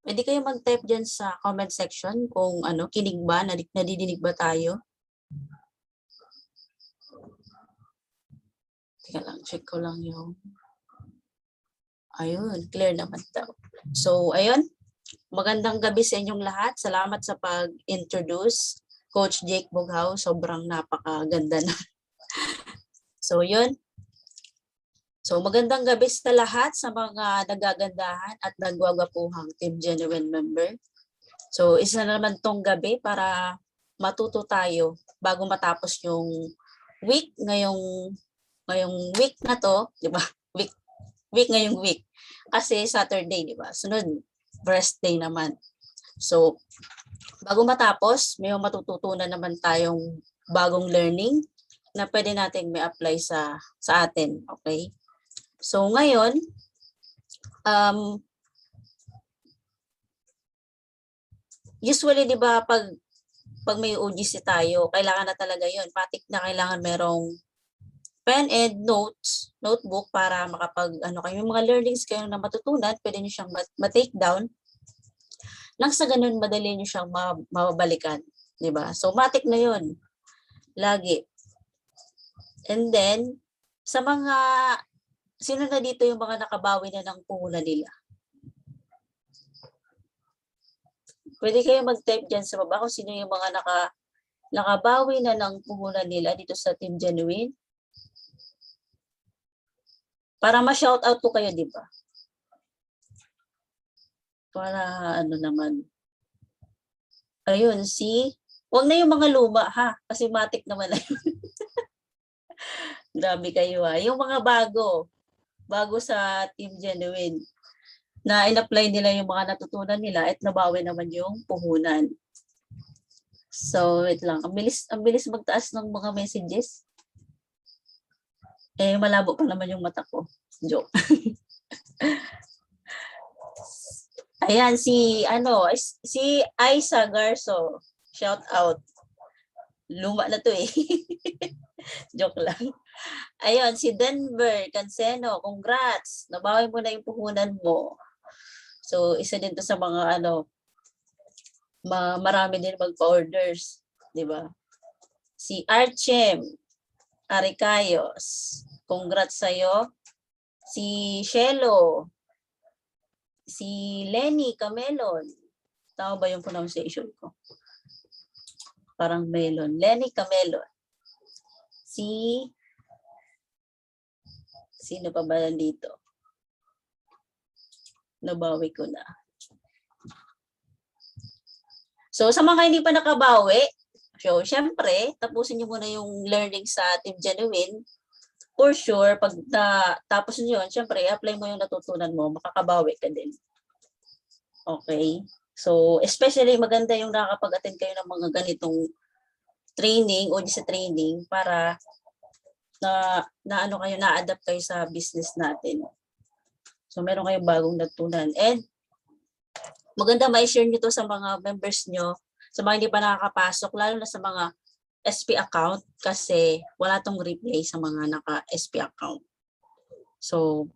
Pwede kayo mag-type dyan sa comment section kung ano, kinig ba, nadidinig ba tayo? Teka lang, check ko lang yung... Ayun, clear naman daw. So, ayun. Magandang gabi sa inyong lahat. Salamat sa pag-introduce. Coach Jake Bughaw, sobrang napakaganda na. So, yun. So, magandang gabi sa lahat sa mga nagagandahan at nagwagwapuhang Team Genuine member. So, isa na naman tong gabi para matuto tayo bago matapos yung week ngayong week na to, di ba? Week ngayong week. Kasi Saturday, di ba? Sunod, rest day naman. So, bago matapos, may matututunan naman tayong bagong learning na pwede nating may apply sa atin, okay? So, ngayon, usually, di ba, pag may OGC tayo, kailangan na talaga yun. Patik na kailangan merong pen and notebook para kayo, mga learnings kayo na matutunan, pwede nyo siyang ma-take down. Nang sa ganun, madali nyo siyang mababalikan. Di ba? So, matik na yun. Lagi. And then, sa mga, sino na dito yung mga nakabawi na ng puhunan nila? Pwede kayo mag-type dyan sa baba kung sino yung mga nakabawi na ng puhunan nila dito sa Team Genuine. Para ma-shoutout ko kayo, di ba? Para ano naman. Ayun, wag na yung mga luma ha, kasi matik naman na yun. Grabe kayo ha. Yung mga bago sa Team Genuine, na in-apply nila yung mga natutunan nila at nabawi naman yung puhunan. So, wait lang. Ang bilis magtaas ng mga messages. Malabo pa naman yung mata ko. Joke. Ayan, si Aisa Garso. Shout out. Luma na to eh. Joke lang. Ayun, si Denver Canceno. Congrats. Nabawi mo na yung puhunan mo. So, isa din to sa mga marami din magpa-orders, 'di ba? Si Archem Aricayos. Congrats sa iyo. Si Shelo. Si Lenny Camelon. Tama ba yung pronunciation ko? Parang melon. Lenny Camelon. Sino pa ba dito? Nabawi ko na. So, sa mga hindi pa nakabawi, so, syempre, tapusin niyo muna yung learning sa Team Genuine. For sure, pag tapos niyo yun, syempre, apply mo yung natutunan mo, makakabawi ka din. Okay? So, especially maganda yung nakakapag-attend kayo ng mga ganitong training o sa training para na-adapt kayo sa business natin. So, meron kayong bagong natutunan. And, maganda ma-share nyo to sa mga members nyo, sa mga hindi pa nakakapasok, lalo na sa mga SP account kasi wala tong replay sa mga naka-SP account. So,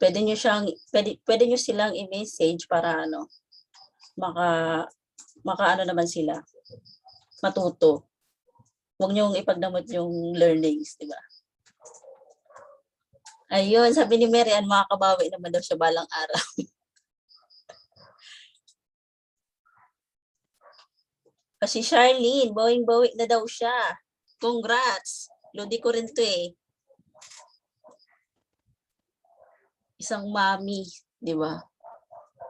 pwede nyo silang i-message para maka naman sila, matuto. Huwag nyo ipagdamot yung learnings, di ba? Ayun, sabi ni Marian, makakabawi naman daw siya balang araw. Kasi Charlene, bawing-bawi na daw siya. Congrats. Lodi ko rin to eh. Isang mami, di ba?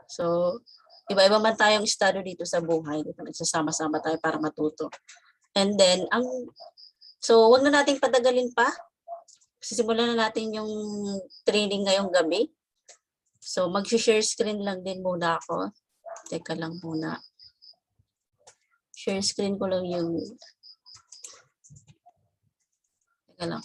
So, iba-iba man tayong estado dito sa buhay. Nagsasama-sama tayo para matuto. And then, so, wag na nating patagalin pa. Sisimulan na natin yung training ngayong gabi. So, mag-share screen lang din muna ako. Teka lang muna. Share screen ko lang yung... Teka lang.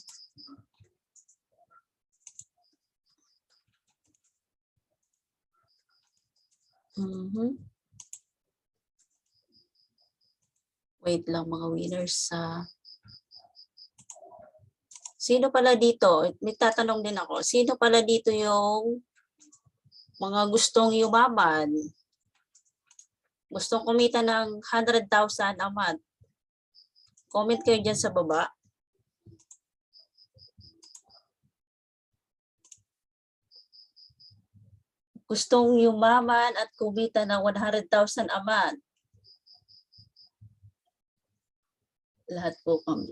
Wait lang mga winners Sino pala dito? May tatanong din ako. Sino pala dito yung mga gustong yumaman? Gustong kumita ng 100,000 a month? Comment kayo dyan sa baba. Gustong yumaman at kumita ng 100,000 a month? Lahat po kami.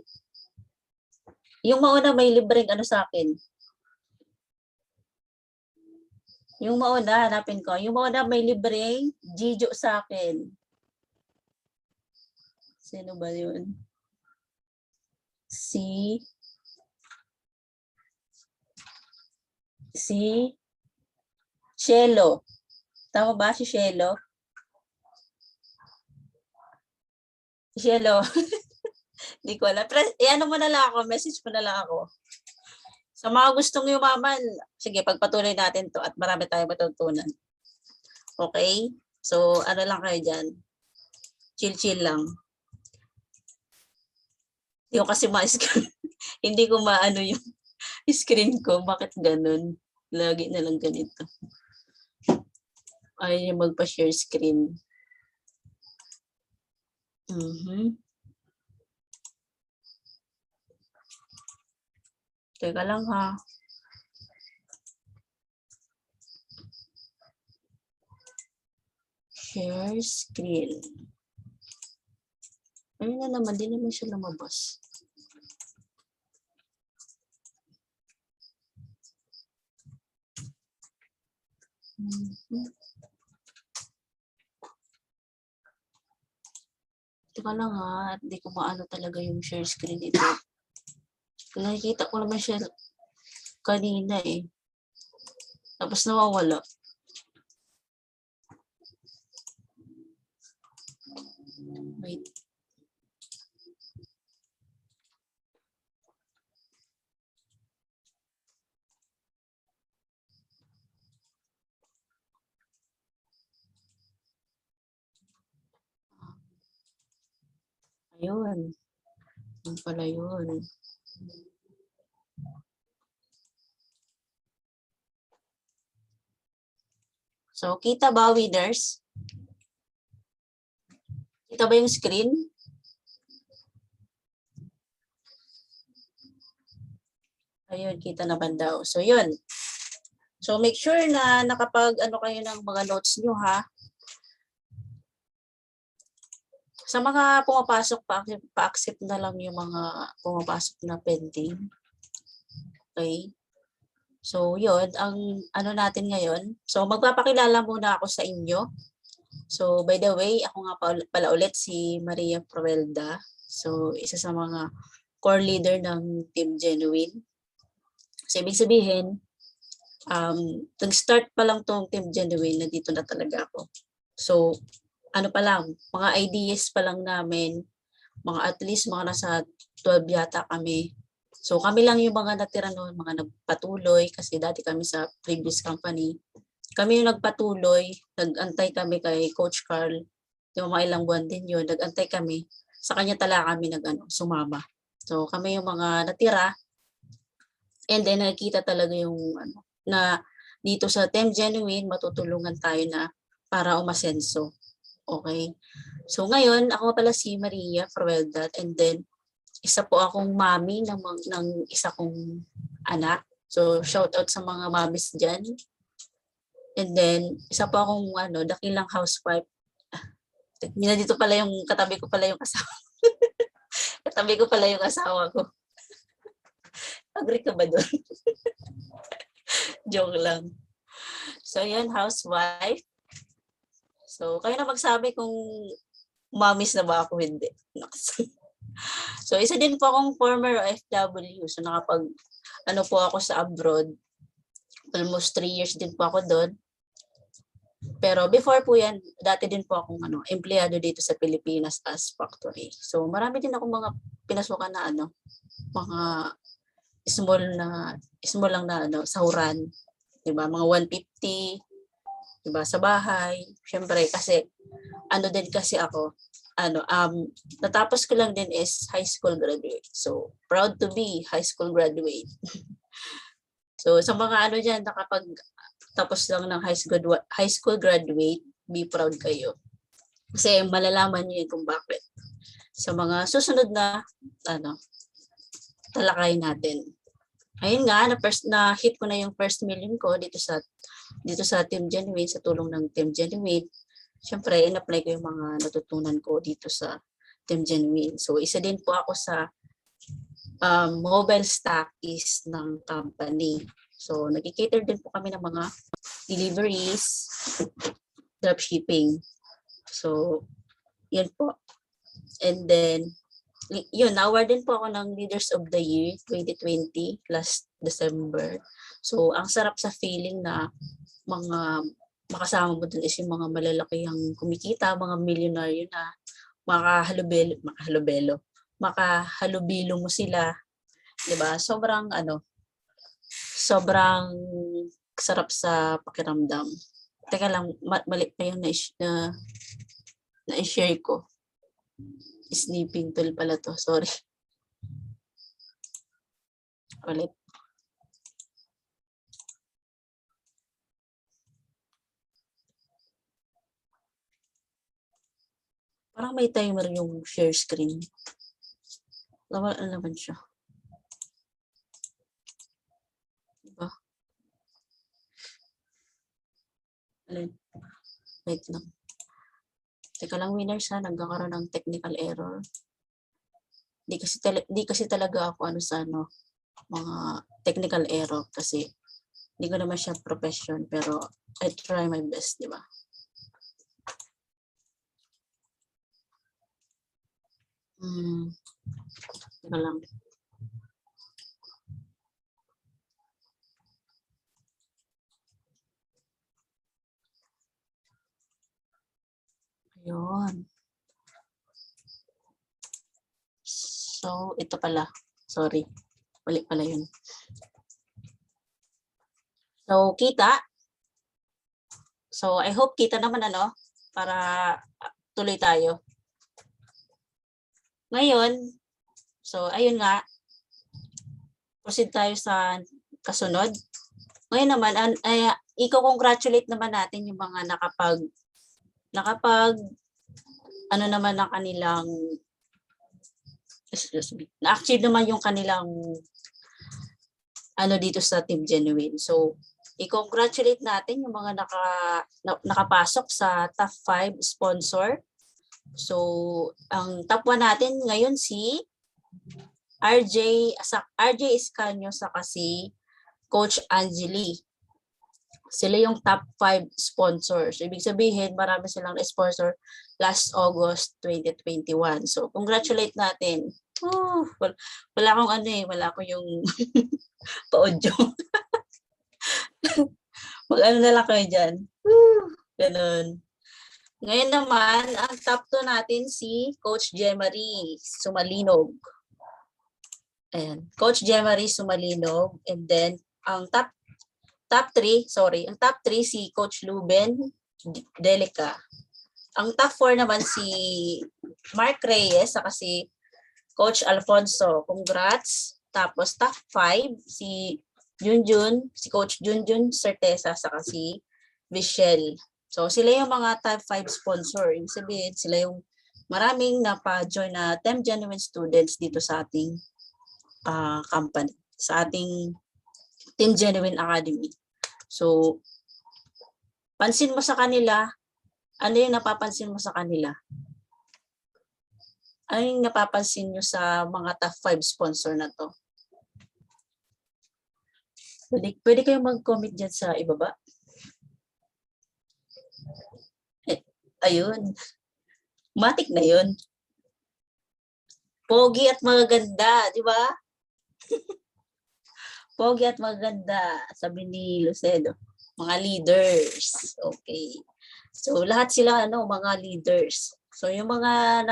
Yung mauna may libreng ano sa akin. Yung mauna, hanapin ko. Yung mauna may libreng Jijo sa akin. Sino ba yun? Si Shelo. Tama ba si Shelo? Shelo. Hindi ko alam. Ano mo na lang ako, message mo na lang ako. Sa mga gustong yumaman, sige, pagpatuloy natin to at marami tayong matutunan. Okay? So, ano lang kayo dyan? Chill-chill lang. Hindi ko kasi hindi ko maano yung screen ko. Bakit ganun? Lagi na lang ganito. Ayaw niya magpa-share screen. Teka lang ha. Share screen. Ayun na naman, di naman siya lumabas. Teka lang ha, hindi ko maano talaga yung share screen dito. Nakikita ko naman siya kanina eh. Tapos nawawala. Wait. Ayun. Yun pala yun. So, kita ba, winners? Kita ba yung screen? Ayun, kita naman daw. So, yun. So, make sure na nakapag-ano kayo ng mga notes nyo, ha? Sa mga pumapasok, pa-accept na lang yung mga pumapasok na pending. Okay? So, yun. Ang ano natin ngayon. So, magpapakilala muna ako sa inyo. So, by the way, ako nga pala ulit si Maria Provelda. So, isa sa mga core leader ng Team Genuine. So, ibig sabihin, nag-start pa lang tong Team Genuine, nandito na talaga ako. So, ano pa lang, mga ideas pa lang namin, mga at least mga nasa 12 yata kami. So, kami lang yung mga natira noon, mga nagpatuloy, kasi dati kami sa previous company. Kami yung nagpatuloy, nag-antay kami kay Coach Carl, yung mga ilang buwan din yun, nag-antay kami. Sa kanya talaga kami sumama. So, kami yung mga natira, and then nakikita talaga yung na dito sa Team Genuine, matutulungan tayo na para umasenso. Okay? So ngayon, ako pala si Maria Provelda, and then isa po akong mami ng isa kong anak. So shout out sa mga mamis dyan. And then isa po akong dakilang housewife. Dito pala yung katabi ko pala yung asawa. Katabi ko pala yung asawa ko. Agree ka ba doon? Joke lang. So yun, housewife. So kayo na magsabi kung mamis na ba ako, hindi. So isa din po akong former OFW. So po ako sa abroad. Almost 3 years din po ako doon. Pero before po yan, dati din po akong empleyado dito sa Pilipinas as factory. So marami din akong mga pinasukan na mga small lang na sahuran, 'di ba? Mga 150, diba, sa bahay. Syempre, kasi, ano din kasi ako, natapos ko lang din is high school graduate. So, proud to be high school graduate. So, sa mga ano dyan, tapos lang ng high school graduate, be proud kayo. Kasi malalaman niyo kung bakit. Sa mga susunod na, talakay natin. Ayun nga, na hit ko na yung first million ko dito sa Team Genuine, sa tulong ng Team Genuine. Siyempre, in-apply ko yung mga natutunan ko dito sa Team Genuine. So, isa din po ako sa mobile stockist ng company. So, nag-cater din po kami ng mga deliveries, dropshipping. So, yun po. And then, yun, na-award din po ako ng Leaders of the Year 2020 last December. So, ang sarap sa feeling na mga makasama mo dun is yung mga malalaki ang kumikita, mga milyonaryo na makahalubilo mo sila. Diba? Sobrang sarap sa pakiramdam. Teka lang, mali pa yung na-share ko. Sleeping tool pala to. Sorry. Ulit. Parang may timer yung share screen. Wala naman siya. Diba? Alin? Wait lang. Teka lang, winners ha, nagkakaroon ng technical error. Di kasi talaga ako sa mga technical error kasi hindi ko naman siya profession, pero I try my best, di ba? Teka lang. Ayun. So, ito pala. Sorry. Balik pala yun. So, kita. So, I hope kita naman para tuloy tayo. Ngayon, so, ayun nga. Proceed tayo sa kasunod. Ngayon naman, i-congratulate naman natin yung mga naman ng kanilang na-achieve naman yung kanilang dito sa Team Genuine. So, i-congratulate natin yung mga nakapasok sa top 5 sponsor. So, ang top 1 natin ngayon si RJ Escanio saka si Coach Angeli. Sila yung top 5 sponsors. So, ibig sabihin, marami silang sponsor last August 2021. So, congratulate natin. Wala akong wala akong yung pa-audio. Mag-ano na lang kayo dyan. Ganun. Ngayon naman, ang top 2 natin si Coach Jemarie Sumalinog. Ayan. Coach Jemarie Sumalinog. And then, ang top 3 si Coach Luben Delica. Ang top 4 naman si Mark Reyes saka si Coach Alfonso. Congrats. Tapos top 5 si Coach Junjun Certeza saka si Michelle. So sila yung mga top 5 sponsor. Ibig sabihin, sila yung maraming napa-join na Team Genuine students dito sa ating company, sa ating Team Genuine Academy. So, pansin mo sa kanila, ano yung napapansin mo sa kanila? Ano yung napapansin nyo sa mga top 5 sponsor na to? Pwede kayong mag-comment dyan sa ibaba. Ayun. Matik na yun. Pogi at magaganda, di ba? Pogi at magaganda, sabi ni Lucedo. Mga leaders. Okay. So, lahat sila, mga leaders. So, yung mga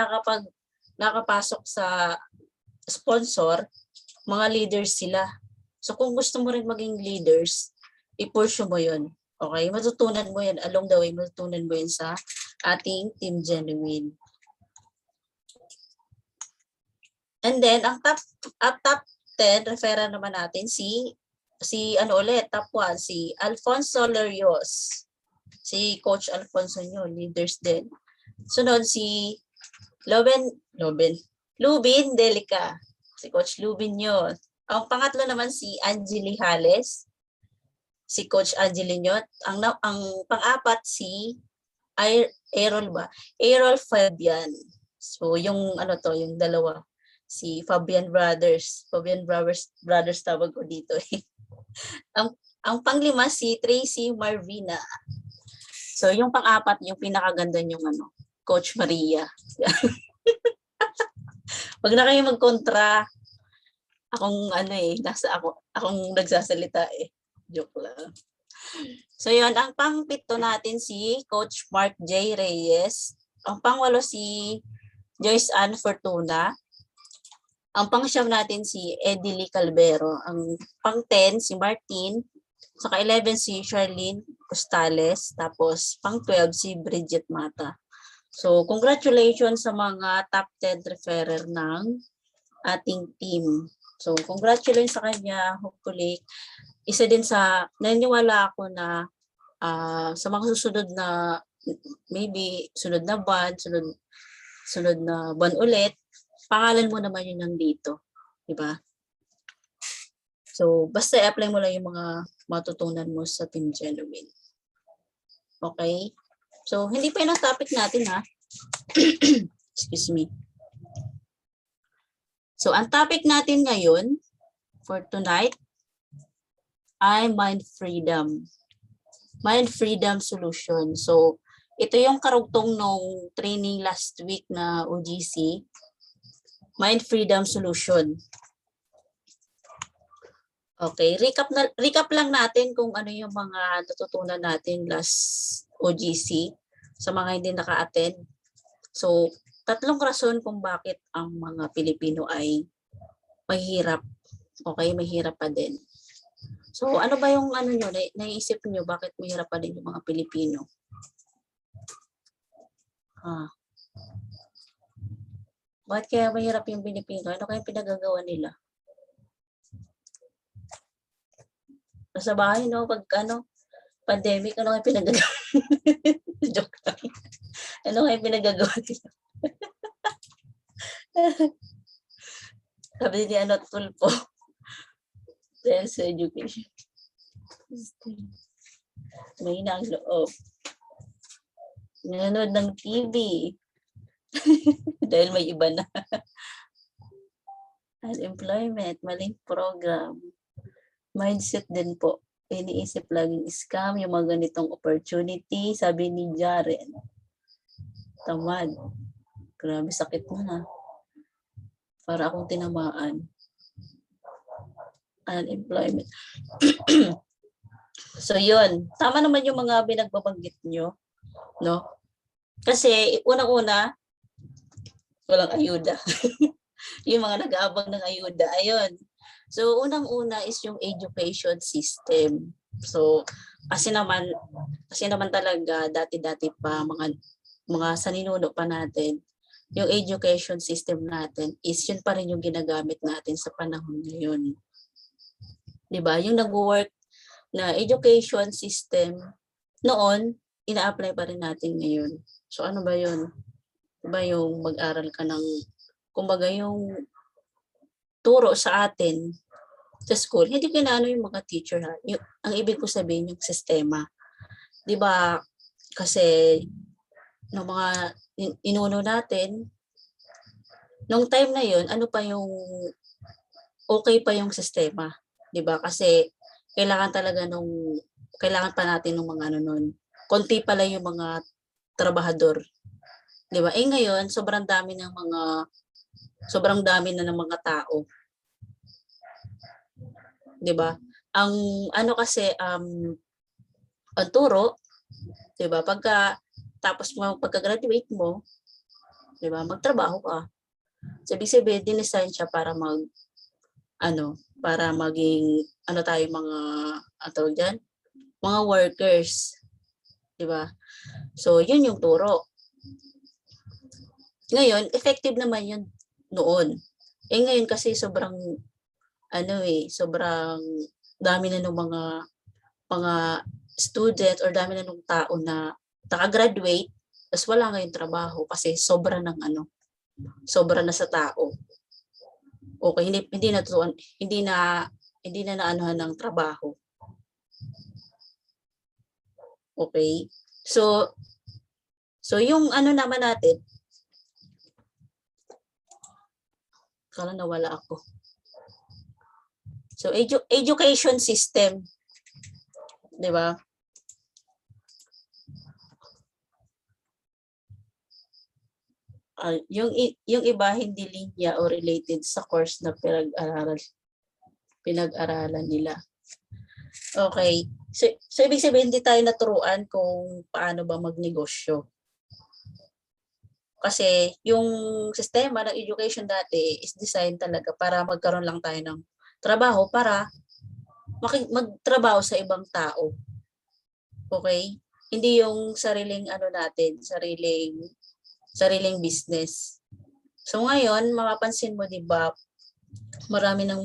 nakapasok sa sponsor, mga leaders sila. So, kung gusto mo rin maging leaders, i-pursue mo yun. Okay, matutunan mo yan along the way, matutunan mo yan sa ating Team Genuine. And then, ang top 10, referral naman natin si ano ulit, top 1, si Alfonso Lerios. Si Coach Alfonso nyo, leaders din. Sunod si Lubin Delica. Si Coach Lubin yun. Ang pangatlo naman si Angeli Hales. Si Coach Angeli nyo. Ang pang-apat si Errol Fabian. So yung ano to, yung dalawa. Si Fabian Brothers. Fabian Brothers tawag ko dito eh. ang panglima si Tracy Marvina. So yung pang-apat, yung pinakaganda yung ano, Coach Maria. Pag na kayo magkontra, akong ano eh, akong nagsasalita eh. Joke lang. So yun, ang pang-pito natin si Coach Mark J. Reyes. Ang pang-walo si Joyce Ann Fortuna. Ang pang-siyam natin si Eddie Calvero. Ang pang-10 si Martin. Saka 11 si Charlene Costales. Tapos pang-12 si Bridget Mata. So congratulations sa mga top 10 referrer ng ating team. So congratulations sa kanya. Hopefully, isa din sa, naniniwala ako na sa mga susunod na, maybe sunod na buwan, sunod na buwan ulit, pangalan mo naman yun nandito. Diba? So, basta i-apply mo lang yung mga matutunan mo sa Team Genuine. Okay? So, hindi pa yun ang topic natin, ha? Excuse me. So, ang topic natin ngayon, for tonight, ay Mind Freedom. Mind Freedom Solution. So, ito yung karugtong nung training last week na OGC, Mind Freedom Solution. Okay, recap lang natin kung ano yung mga natutunan natin last OGC sa mga hindi naka-attend. So, 3 rason kung bakit ang mga Pilipino ay mahirap. Okay, mahirap pa din. So, ano ba yung ano nyo, naiisip nyo, bakit mahirap pa din yung mga Pilipino? Bakit kaya mahirap yung Pilipino? Ano kaya pinagagawa nila? Nasa bahay, no? Pag ano, pandemic, ano kaya pinagagawa? Joke lang. Ano kaya pinagagawa nila? Sabi ni ano, Tulpo. Dahil sa education. May ang loob. Nanonood ng TV. Dahil may iba na. Unemployment, maling program. Mindset din po. Iniisip laging scam, yung mga ganitong opportunity, sabi ni Jaren. Tamad. Grabe sakit na. Para akong tinamaan. Unemployment. So yun, tama naman yung mga binagbabanggit nyo, no? Kasi unang-una, walang ayuda. Yung mga nag-aabang ng ayuda, ayun. So unang-una is yung education system. So kasi naman talaga dati-dati pa mga saninuno pa natin, yung education system natin is yun pa rin yung ginagamit natin sa panahon ngayon. 'Di ba? Yung nag-work na education system noon, ina-apply pa rin natin ngayon. So ano ba 'yun? Diba yung mag-aral ka ng, kumbaga yung turo sa atin sa school, hindi kinaano yung mga teacher ha. Ang ibig ko sabihin yung sistema. 'Di ba? Kasi ng mga inuno natin, nung time na 'yon, ano pa yung okay pa yung sistema, 'di ba? Kasi kailangan pa natin ng mga ano noon. Konti pa lang yung mga trabahador. 'Di ba? Ngayon, sobrang dami na ng mga tao. 'Di ba? Ang ano kasi ang turo, 'di ba? Pagka-graduate mo, 'di ba? Magtrabaho ka. Sabi dinesign siya para maging tayo mga tawag diyan, mga workers, 'di ba? So, yun yung turo. Ngayon, effective naman yun noon. Ngayon kasi sobrang sobrang dami na ng mga student or dami na ng tao na naka-graduate tapos wala ngayong trabaho kasi sobra na sa tao. Okay, hindi na naanuhan ng trabaho. Okay? So yung naman natin, kala nawala ako. So education system, 'di ba? Yung iba hindi linya o related sa course na pinag-aralan nila. Okay. So ibig sabihin hindi tayo naturuan kung paano ba magnegosyo. Kasi yung sistema ng education dati is designed talaga para magkaroon lang tayo ng trabaho para magtrabaho sa ibang tao. Okay? Hindi yung sariling sariling business. So ngayon, mapapansin mo 'di ba, marami ng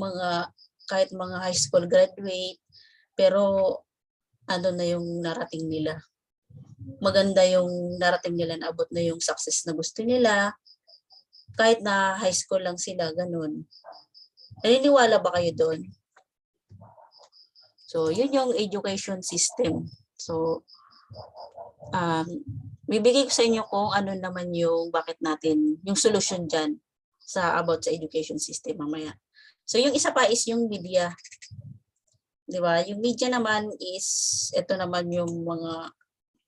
kahit mga high school graduate pero na yung narating nila. Maganda yung narating nila, naabot na yung success na gusto nila. Kahit na high school lang sila, ganun. Naniniwala ba kayo doon? So, yun yung education system. So, bibigay ko sa inyo kung ano naman yung bakit natin, yung solution dyan about sa education system mamaya. So, yung isa pa is yung media. Di ba? Yung media naman is, ito naman yung mga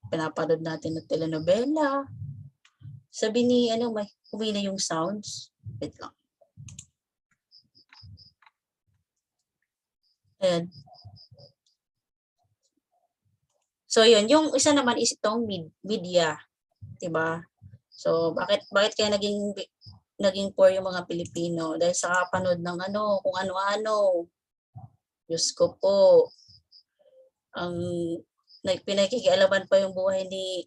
pinapanood natin na telenovela. Sabi ni, may humina yung sounds. Wait lang. Ayan. So, yun. Yung isa naman is itong media. Diba? So, bakit kaya naging poor yung mga Pilipino? Dahil sa kapanood ng kung ano-ano. Diyos ko po. Ang pinakikialaman pa yung buhay ni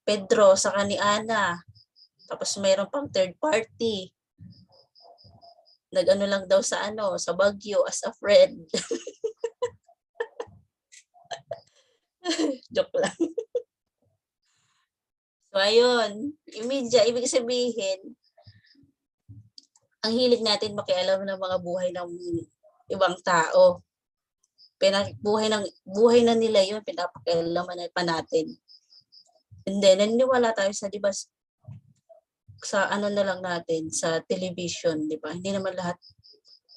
Pedro sa ni Ana. Tapos mayroon pang third party. Nag-ano lang daw sa Baguio as a friend. Joke lang. So, ayun. Yung media, ibig sabihin, ang hilig natin makialam ng mga buhay ng ibang tao. Buhay na nila yun, pinapakialaman pa natin. And then, naniniwala tayo sa, di ba, sa na lang natin, sa television, di ba? Hindi naman lahat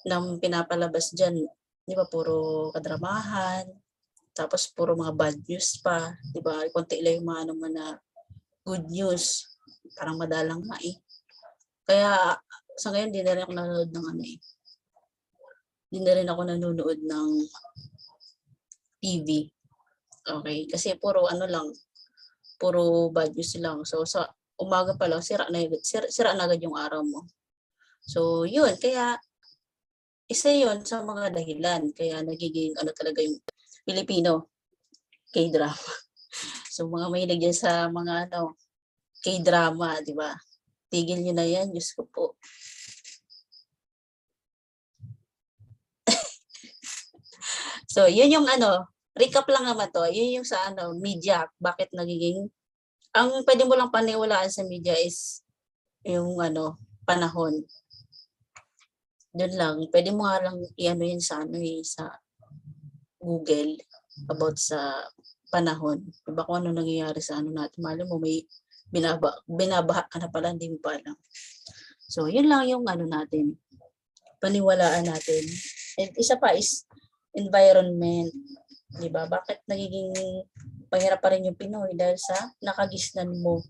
ng pinapalabas dyan, di ba, puro kadramahan, tapos puro mga bad news pa, di ba? Konti lang yung mga na good news. Parang madalang nga eh. Kaya, sa ngayon, di na rin ako nanonood ng Di na rin ako nanonood ng TV. Okay? Kasi puro puro bad news lang. So, sa umaga pa lang, sira na agad yung araw mo. So, yun. Kaya, isa yun sa mga dahilan. Kaya nagiging talaga yung Pilipino, K-drama. So, mga mahilig dyan sa mga K-drama, di ba? Tigil nyo na yan, Diyos ko po. So, yun yung recap lang naman to. Yun yung sa media, bakit nagiging, ang pwede mo lang paniwalaan sa media is yung panahon. Doon lang, pwede mo nga lang yun sa sa Google about sa panahon. Diba kung ano nangyayari sa natin. Malam mo, may binabaha ka na pala, hindi mo pa alam. So, yun lang yung natin. Paniwalaan natin. And isa pa is environment. Diba? Bakit nagiging pahirap pa rin yung Pinoy? Dahil sa nakagisnan mo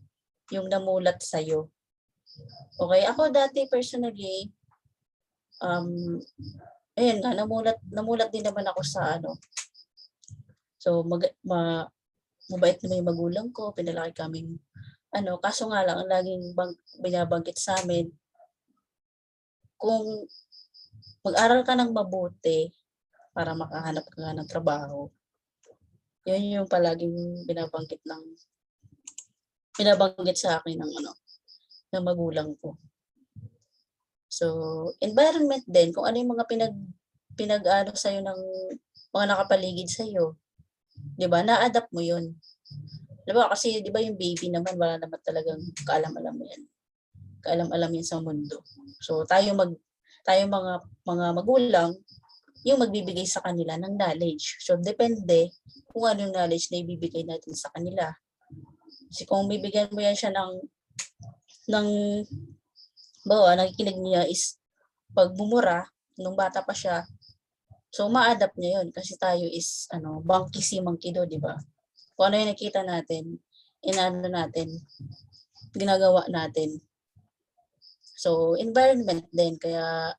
yung namulat sa'yo. Okay, ako dati personally, ayun nga, namulat din naman ako sa So, mabait naman yung magulang ko, pinalaki kaming kaso nga lang, ang laging binabanggit sa amin, kung mag-aral ka ng mabuti para makahanap ka ng trabaho, Yun yung palaging binabanggit sa akin ng magulang ko. So, environment din, kung ano yung mga pinag-ano sa'yo ng mga nakapaligid sa'yo. 'Di ba? Na-adapt mo yun. 'Di ba? Kasi 'di ba yung baby naman, wala naman talagang kaalam-alam yan. Kaalam-alam yan sa mundo. So, tayo mga magulang, yung magbibigay sa kanila ng knowledge. So, depende kung ano yung knowledge na ibibigay natin sa kanila. Kasi kung bibigyan mo yan siya ng nakikinig niya is pagmumura, nung bata pa siya, so ma-adapt niya yun kasi tayo is monkey see, monkey do, di ba? Kung ano yung nakita natin, natin, ginagawa natin. So, environment din, kaya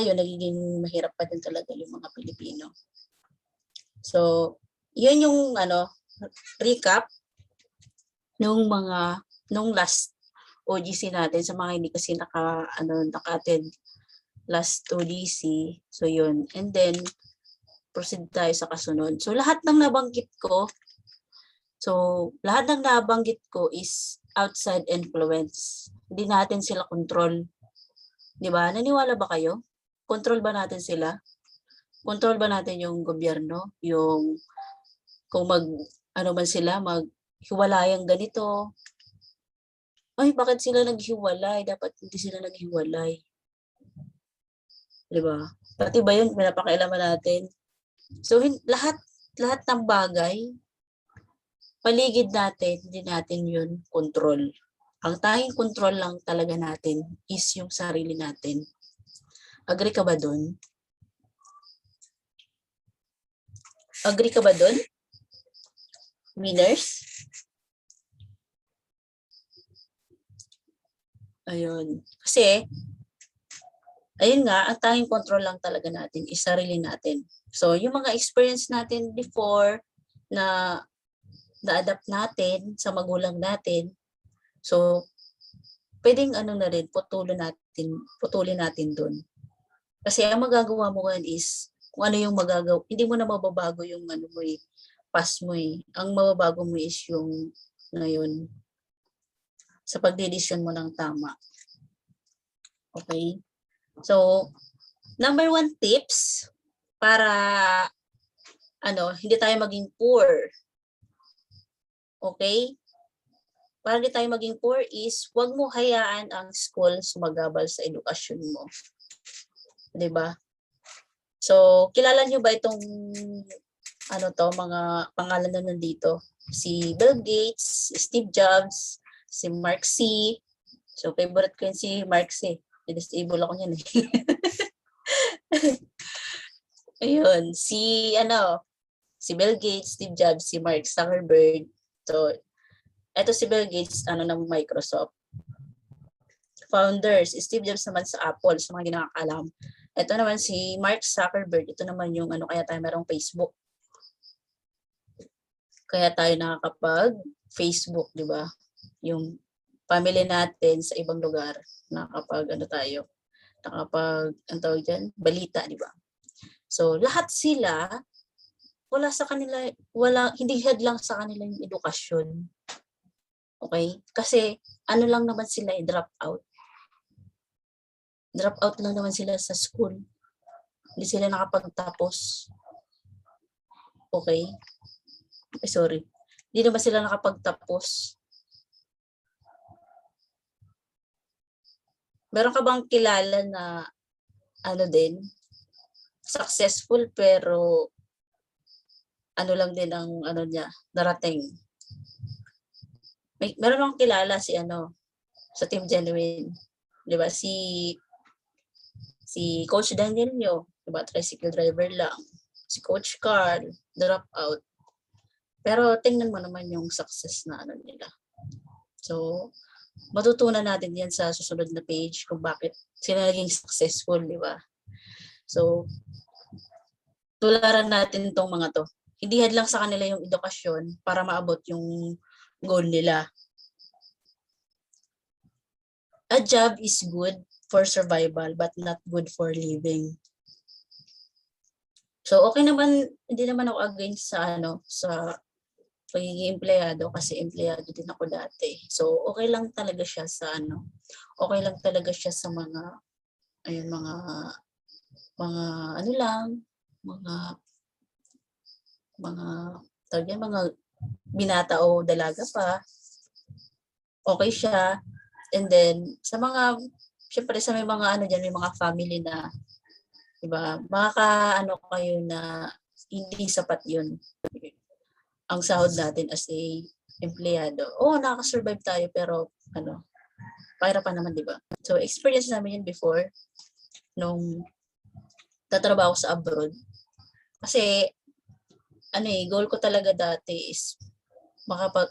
yun, nagiging mahirap pa din talaga yung mga Pilipino. So, yun yung recap nung last OGC natin sa mga hindi kasi naka-attend last OGC. So, yun. And then, proceed tayo sa kasunod. So, lahat ng nabanggit ko is outside influence. Hindi natin sila control. Di ba? Naniwala ba kayo? Control ba natin sila? Control ba natin yung gobyerno? Yung kung maghiwalayang ganito. Ay, bakit sila naghiwalay? Dapat hindi sila naghiwalay. Di ba? Pati ba yun, pinapakialaman natin? So, lahat ng bagay, paligid natin, hindi natin yun control. Ang tanging control lang talaga natin is yung sarili natin. Agree ka ba dun? Agree ka ba dun? Winners? Ayun. Kasi, ayun nga, ang tanging control lang talaga natin is sarili natin. So, yung mga experience natin before na na-adapt natin sa magulang natin, so, pwedeng putulin natin dun. Kasi ang magagawa mo ngayon is, kung ano yung magagawa, hindi mo na mababago yung past mo eh. Ang mababago mo is yung ngayon, sa pagdedesisyon mo ng tama. Okay? So, number 1 tips para hindi tayo maging poor. Okay? Para hindi tayo maging poor is huwag mo hayaan ang school sumagabal sa edukasyon mo. 'Di ba? So, kilala niyo ba itong mga pangalan na nandito? Si Bill Gates, Steve Jobs, si Mark C. So, favorite ko yun si Mark C. I-disable ako niyan eh. Ayun, si Bill Gates, Steve Jobs, si Mark Zuckerberg. So, eto si Bill Gates, ng Microsoft. Founders, Steve Jobs naman sa Apple, sa mga ginakakalam. Ito naman si Mark Zuckerberg, ito naman yung kaya tayo merong Facebook. Kaya tayo nakakapag-Facebook, di ba? Yung family natin sa ibang lugar, balita, di ba? So, lahat sila, hindi hadlang sa kanila yung edukasyon. Okay? Kasi, lang naman sila, drop out. Drop out lang naman sila sa school. Hindi sila nakapagtapos. Okay? Sorry. Hindi naman sila nakapagtapos. Meron ka bang kilala na successful pero lang din ang niya, narating? Meron akong kilala sa Team Genuine. 'Di ba? Si Coach Daniel nyo, 'di ba? Tricycle driver lang. Si Coach Carl, drop out. Pero tingnan mo naman yung success na nila. So, matutunan natin yan sa susunod na page kung bakit sila naging successful, di ba? So, tularan natin itong mga to. Hindi hadlang sa kanila yung edukasyon para maabot yung goal nila. A job is good for survival but not good for living. So okay naman, hindi naman ako against sa sa pagiging empleyado kasi empleyado din ako dati. So okay lang talaga siya sa okay lang talaga siya sa mga ayun mga ano lang, mga mga tawag yan, mga binata o dalaga pa, okay siya. And then sa mga syempre sa may mga diyan, may mga family na 'di ba, makakaano kayo na hindi sapat 'yun. Ang sahod natin as a empleyado. Oo, nakaka-survive tayo pero pahirapan naman 'di ba? So experience namin 'yun before nung tatrabaho sa abroad. Kasi goal ko talaga dati is pag ako,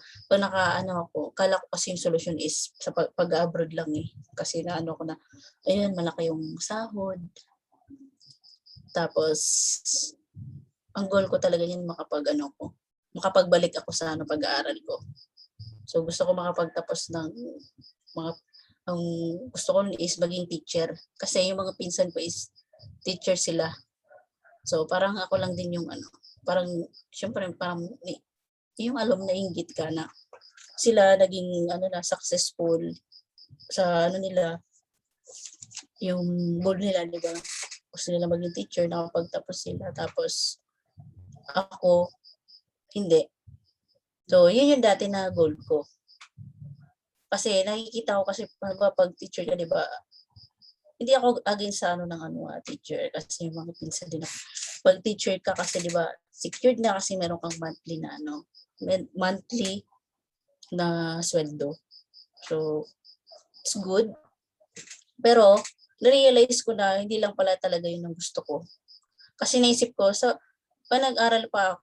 akala ko kasi yung solusyon is sa pag-abroad lang eh. Kasi ko na, ayun, malaki yung sahod. Tapos, ang goal ko talaga yun makapagbalik ako sa pag-aaral ko. So, gusto ko makapagtapos ng ang gusto ko is maging teacher. Kasi yung mga pinsan ko is teacher sila. So, parang ako lang din yung parang, syempre, parang yung alam na inggit ka na sila naging successful sa nila, yung goal nila, di ba? Gusto nila maging teacher, nakapagtapos sila. Tapos, ako, hindi. So, yun yung dati na goal ko. Kasi nakikita ko kasi pag teacher ka, di ba? Hindi ako against sa teacher kasi yung mga pinsan din ako. Pag teacher ka kasi, di ba, secured na kasi meron kang monthly na monthly na sweldo. So, it's good. Pero, na-realize ko na hindi lang pala talaga yun ang gusto ko. Kasi naisip ko, pag nag-aral pa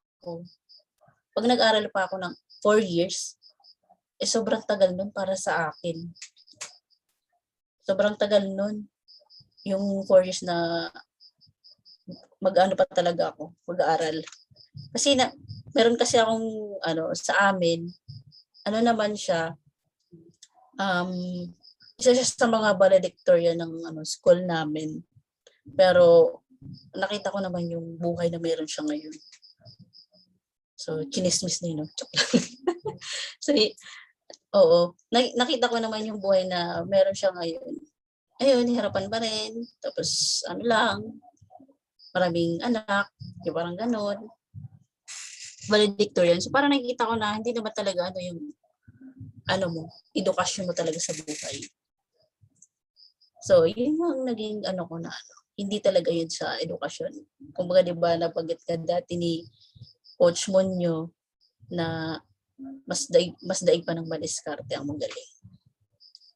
ako ng 4 years, sobrang tagal nun para sa akin. Sobrang tagal nun. Yung 4 years na pa talaga ako, mag-aaral. Kasi meron kasi akong sa amin, naman siya, isa siya sa mga valedictorian ng school namin. Pero nakita ko naman yung buhay na meron siya ngayon. So, chinismis na yun. So, oo. Nakita ko naman yung buhay na meron siya ngayon. Ayun, hirapan pa rin. Tapos, maraming anak, yung parang ganon. Valedictorian. So, parang nakikita ko na hindi naman talaga yung edukasyon mo talaga sa buhay. So, yun yung naging ko na hindi talaga yun sa edukasyon. Kumbaga, di ba, napagit ka dati ni Coach Monyo na mas daig pa ng madiskarte ang magaling.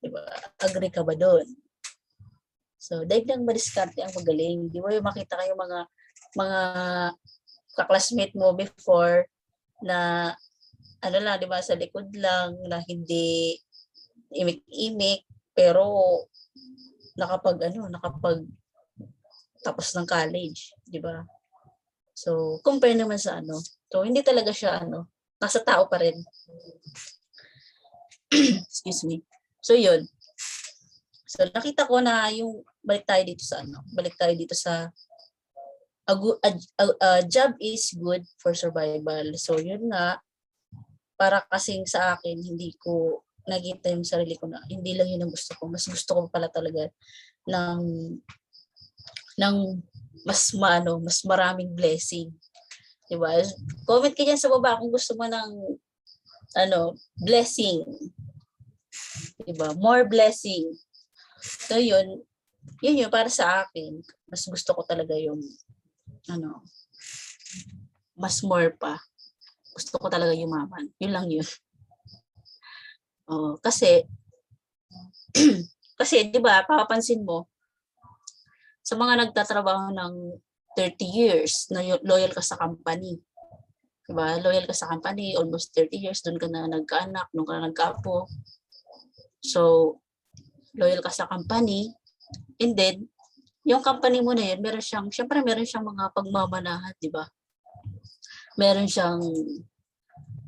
Di ba? Agree ka ba doon? So, daig ng madiskarte ang magaling. Di ba yung makita kayo mga kaklasmate mo before na di ba, sa likod lang, na hindi imik-imik, pero nakapag tapos ng college, di ba? So, compare naman sa so hindi talaga siya nasa tao pa rin. Excuse me. So, yun. So, nakita ko na yung balik tayo dito sa a job is good for survival. So, yun nga, para kasing sa akin, hindi ko nakita yung sarili ko na hindi lang yun ang gusto ko. Mas gusto ko pala talaga ng mas maraming blessing. Diba? Comment ka dyan sa baba kung gusto mo ng blessing. Diba? More blessing. So yun para sa akin. Mas gusto ko talaga yung mas more pa. Gusto ko talaga yumaman. Yun lang yun. Kasi diba, papapansin mo, sa mga nagtatrabaho ng 30 years, na loyal ka sa company. Diba? Loyal ka sa company, almost 30 years, doon ka na nagkaanak, doon ka na nagkaapo. So, loyal ka sa company, and then, yung company mo na yun, meron siyang mga pagmamanahan, diba? Meron siyang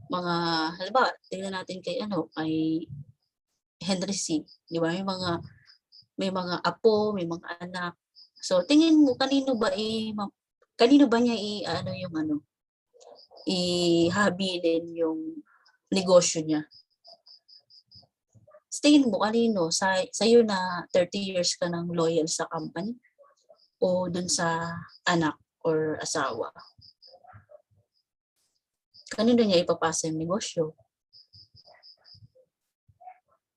mga, halimbawa, tingnan natin kay Henry C. Diba? May mga apo, may mga anak. So, tingin mo, kanino ba kanino ba niya ihabilin yung negosyo niya? Sa tingin mo, kanino? Sa'yo na 30 years ka nang loyal sa company? O dun sa anak or asawa? Kanino niya ipapasa yung negosyo?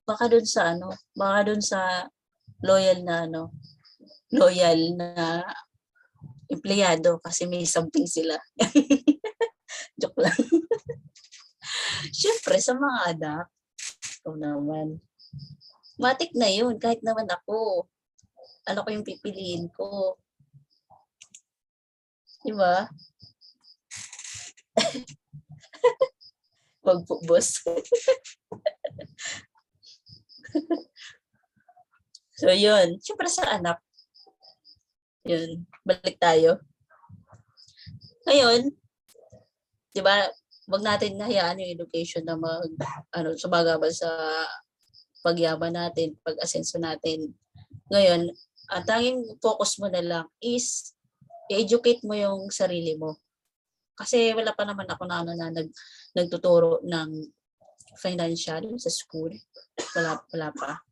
Baka dun sa loyal na empleyado kasi may something sila. Joke lang. Siyempre, sa mga anak, ikaw naman. Matik na yun, kahit naman ako. Ano ko yung pipiliin ko? Diba? Wag po, boss. So, yun. Siyempre sa anak. Yun. Balik tayo. Ngayon, di ba, wag natin nahayaan yung education na sumagabal sa pagyaman natin, pag-asenso natin. Ngayon, ang tanging focus mo na lang is i-educate mo yung sarili mo. Kasi wala pa naman ako na nagtuturo ng financial sa school. Wala pa.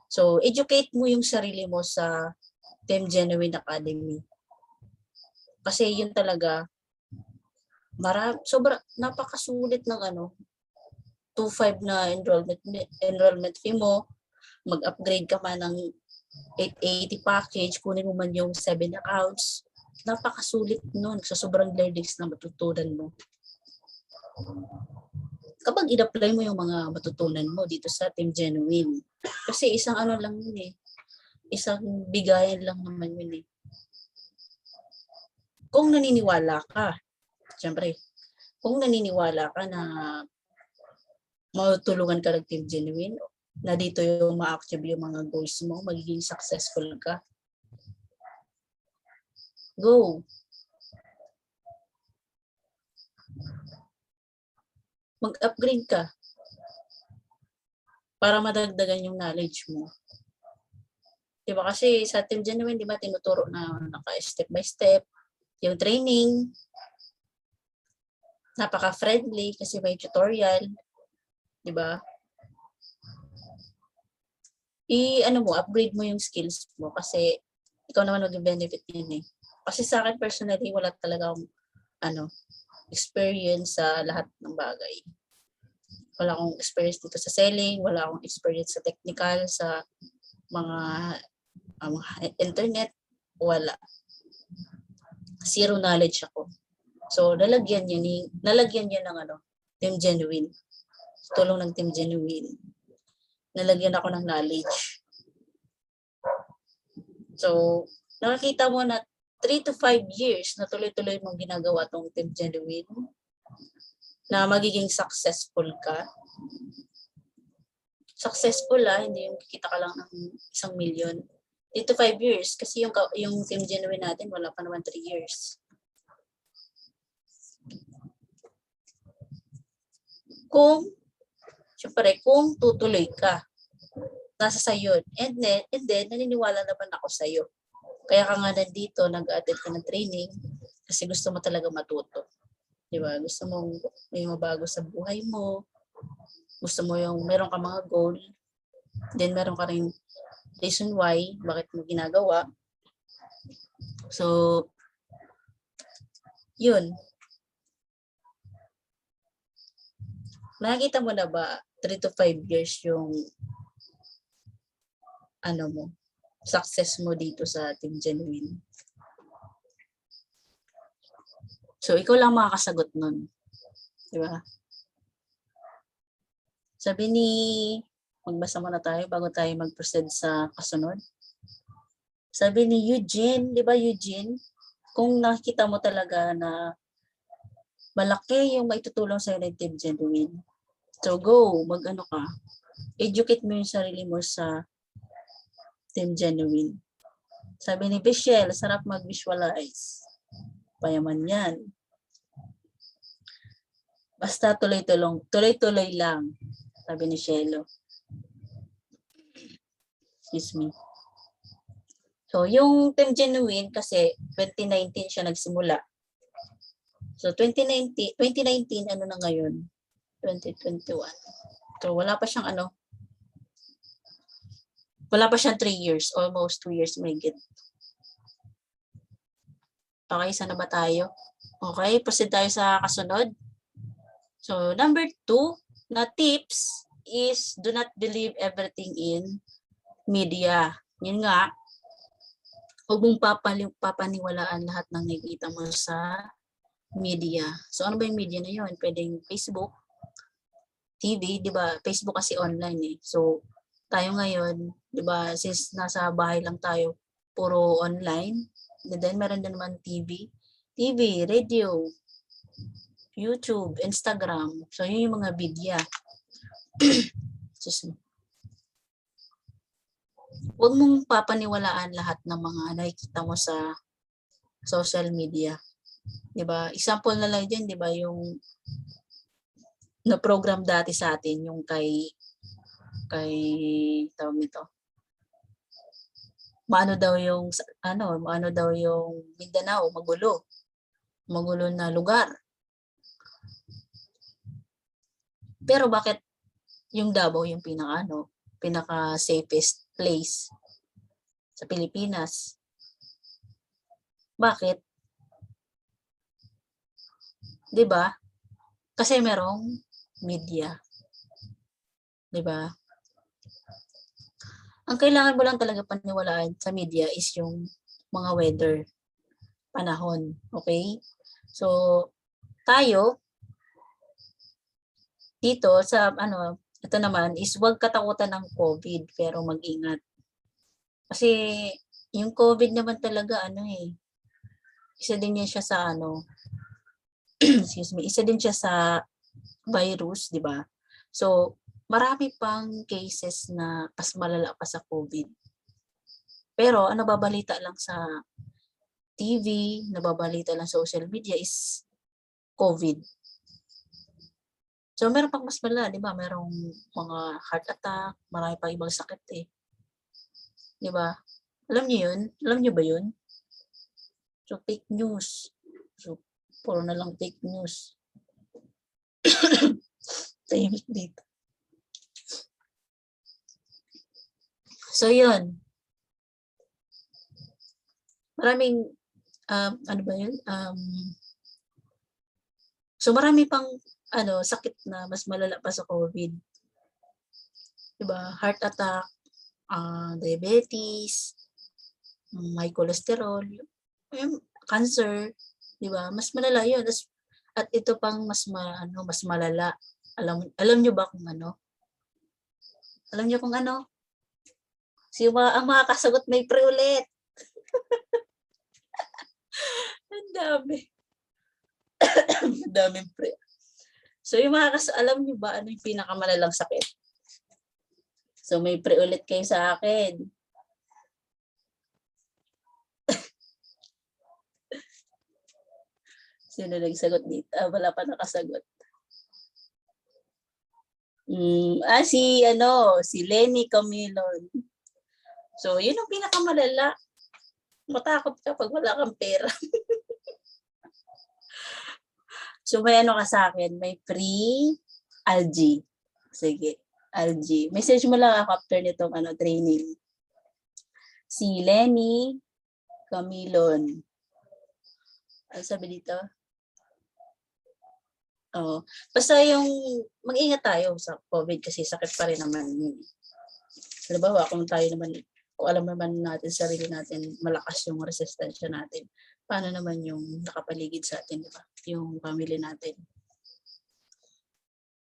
So, educate mo yung sarili mo sa Team Genuine Academy. Kasi yun talaga, napakasulit ng 2.5 na enrollment fee mo, mag-upgrade ka man ng 880 package, kunin mo man yung 7 accounts, napakasulit nun sa sobrang learnings na matutunan mo. Kapag in-apply mo yung mga matutunan mo dito sa Team Genuine, kasi isang lang yun isang bigayan lang naman yun Kung naniniwala ka, syempre, kung naniniwala ka na matulungan ka ng Team Genuine, na dito yung ma-achieve yung mga goals mo, magiging successful ka, go! Mag-upgrade ka para madagdagan yung knowledge mo. Diba kasi sa Team Genuine, diba tinuturo na naka-step by step, yung training, napaka-friendly kasi may tutorial, diba? Upgrade mo yung skills mo kasi ikaw naman mag-benefit yun Kasi sa akin personally, wala talaga akong experience sa lahat ng bagay. Wala akong experience dito sa selling, wala akong experience sa technical, sa mga internet, wala. Zero knowledge ako. So, nalagyan niya ng Team Genuine. Tulong ng Team Genuine. Nalagyan ako ng knowledge. So, nakakita mo na 3 to 5 years na tuloy-tuloy mong ginagawa tong Team Genuine, na magiging successful ka. Successful hindi yung kikita ka lang ng 1 million. 3 to 5 years, kasi yung Team Genuine natin, wala pa naman 3 years. Kung tutuloy ka, nasa sayo. And then, naniniwala naman ako sa'yo. Kaya ka nga nandito, nag-attend ka ng training, kasi gusto mo talaga matuto. Diba? Gusto mo may mabago sa buhay mo. Gusto mo meron ka mga goal. Then, meron ka rin reason why, bakit mo ginagawa. So, yun. Nakikita mo na ba 3 to 5 years yung success mo dito sa Team Genuine? So, ikaw lang makakasagot nun. Diba? Sabi magbasa muna tayo bago tayo mag-proceed sa kasunod. Sabi ni Eugene, di ba Eugene? Kung nakikita mo talaga na malaki yung maitutulong sa'yo ng Team Genuine, so go, ka. Educate mo yung sarili mo sa Team Genuine. Sabi ni Michelle, sarap mag-visualize. Payaman yan. Basta tuloy-tuloy lang, sabi ni Shelo. Excuse me. So, yung Team Genuine kasi 2019 siya nagsimula. So, 2019 ano na ngayon? 2021. So, wala pa siyang wala pa siyang 3 years, almost 2 years may git. Okay, sana ba tayo? Okay, proceed tayo sa kasunod. So, number 2 na tips is do not believe everything in media. Yun nga, huwag mong papaniwalaan lahat ng nakikita mo sa media. So, ano ba yung media na yun? Pwedeng Facebook, TV, di ba? Facebook kasi online eh. So, tayo ngayon, di ba, since nasa bahay lang tayo, puro online. And then, meron din naman TV, radio, YouTube, Instagram. So, yun yung mga media. Huwag mong papaniwalaan lahat ng mga nakikita mo sa social media. 'Di ba? Example na lang diyan, 'di ba, yung na program dati sa atin yung kay tawag nito. Maano daw yung Mindanao, magulo na lugar. Pero bakit yung Davao yung pinaka safest place sa Pilipinas? Bakit? 'Di ba? Kasi merong media. 'Di ba? Ang kailangan mo lang talaga paniwalaan sa media is yung mga weather, panahon, okay? So, tayo dito sa ito naman is huwag katakutan ng COVID pero mag-ingat. Kasi yung COVID naman talaga isa din yan siya sa excuse me, isa din siya sa virus, 'di ba? So, marami pang cases na mas malala pa sa COVID. Pero ang nababalita lang sa TV, nababalita lang sa social media is COVID. So, meron pang mas malala, 'di ba? Merong mga heart attack, marami pang ibang sakit eh. 'Di ba? Alam niyo 'yun? Alam niyo ba 'yun? So, fake news. So, puro na lang fake news. Tahimik dito. So, 'yun. Maraming ano ba 'yun? So, marami pang sakit na mas malala pa sa COVID. 'Di ba? Heart attack, diabetes, high cholesterol, cancer, 'di ba? Mas malala 'yun. At ito pang mas malala. Alam niyo ba kung ano? Alam niyo kung ano? Ang makakasagot may pre ulit. Ang dami. Ang daming pre. So yung alam niyo ba ano yung pinakamalalang sakit? So may pre ulit kayo sa akin. Sino nagsagot dito? Wala pa nakasagot. Si Lenny Camilon. So, yun ang pinakamalala. Matakot ka pag wala kang pera. So, may ka sa akin, may free Algae. Sige, Algae. Message mo lang ako after nitong training. Si Lenny Camilon. Ano sabi dito? Basta yung mag-ingat tayo sa COVID kasi sakit pa rin naman yun. Halimbawa, kung alam naman natin sarili natin, malakas yung resistensya natin. Paano naman yung nakapaligid sa atin, di ba? Yung family natin.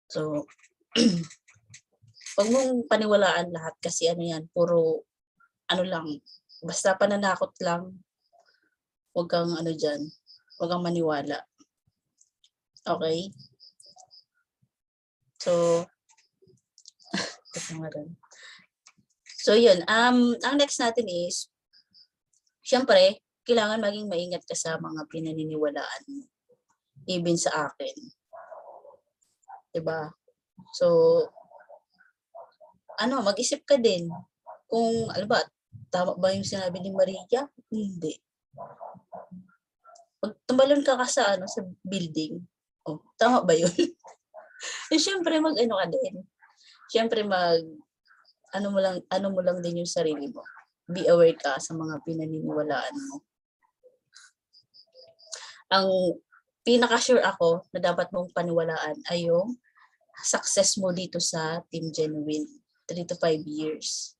So, huwag mong paniwalaan lahat kasi puro lang, basta pananakot lang. Huwag kang huwag kang maniwala. Okay? So, so yun, ang next natin is, syempre, kailangan maging maingat ka sa mga pinaniniwalaan mo. Even sa akin. Diba? So, mag-isip ka din kung, Tama ba yung sinabi ni Maria? Hindi. Pag tumalon ka sa sa building, tama ba yun? Siyempre mag-ano ka din. Siyempre ano mo lang din yung sarili mo. Be aware ka sa mga pinaniniwalaan mo. Ang pinaka-sure ako na dapat mong paniwalaan ay yung success mo dito sa Team Genuine. 3 to 5 years.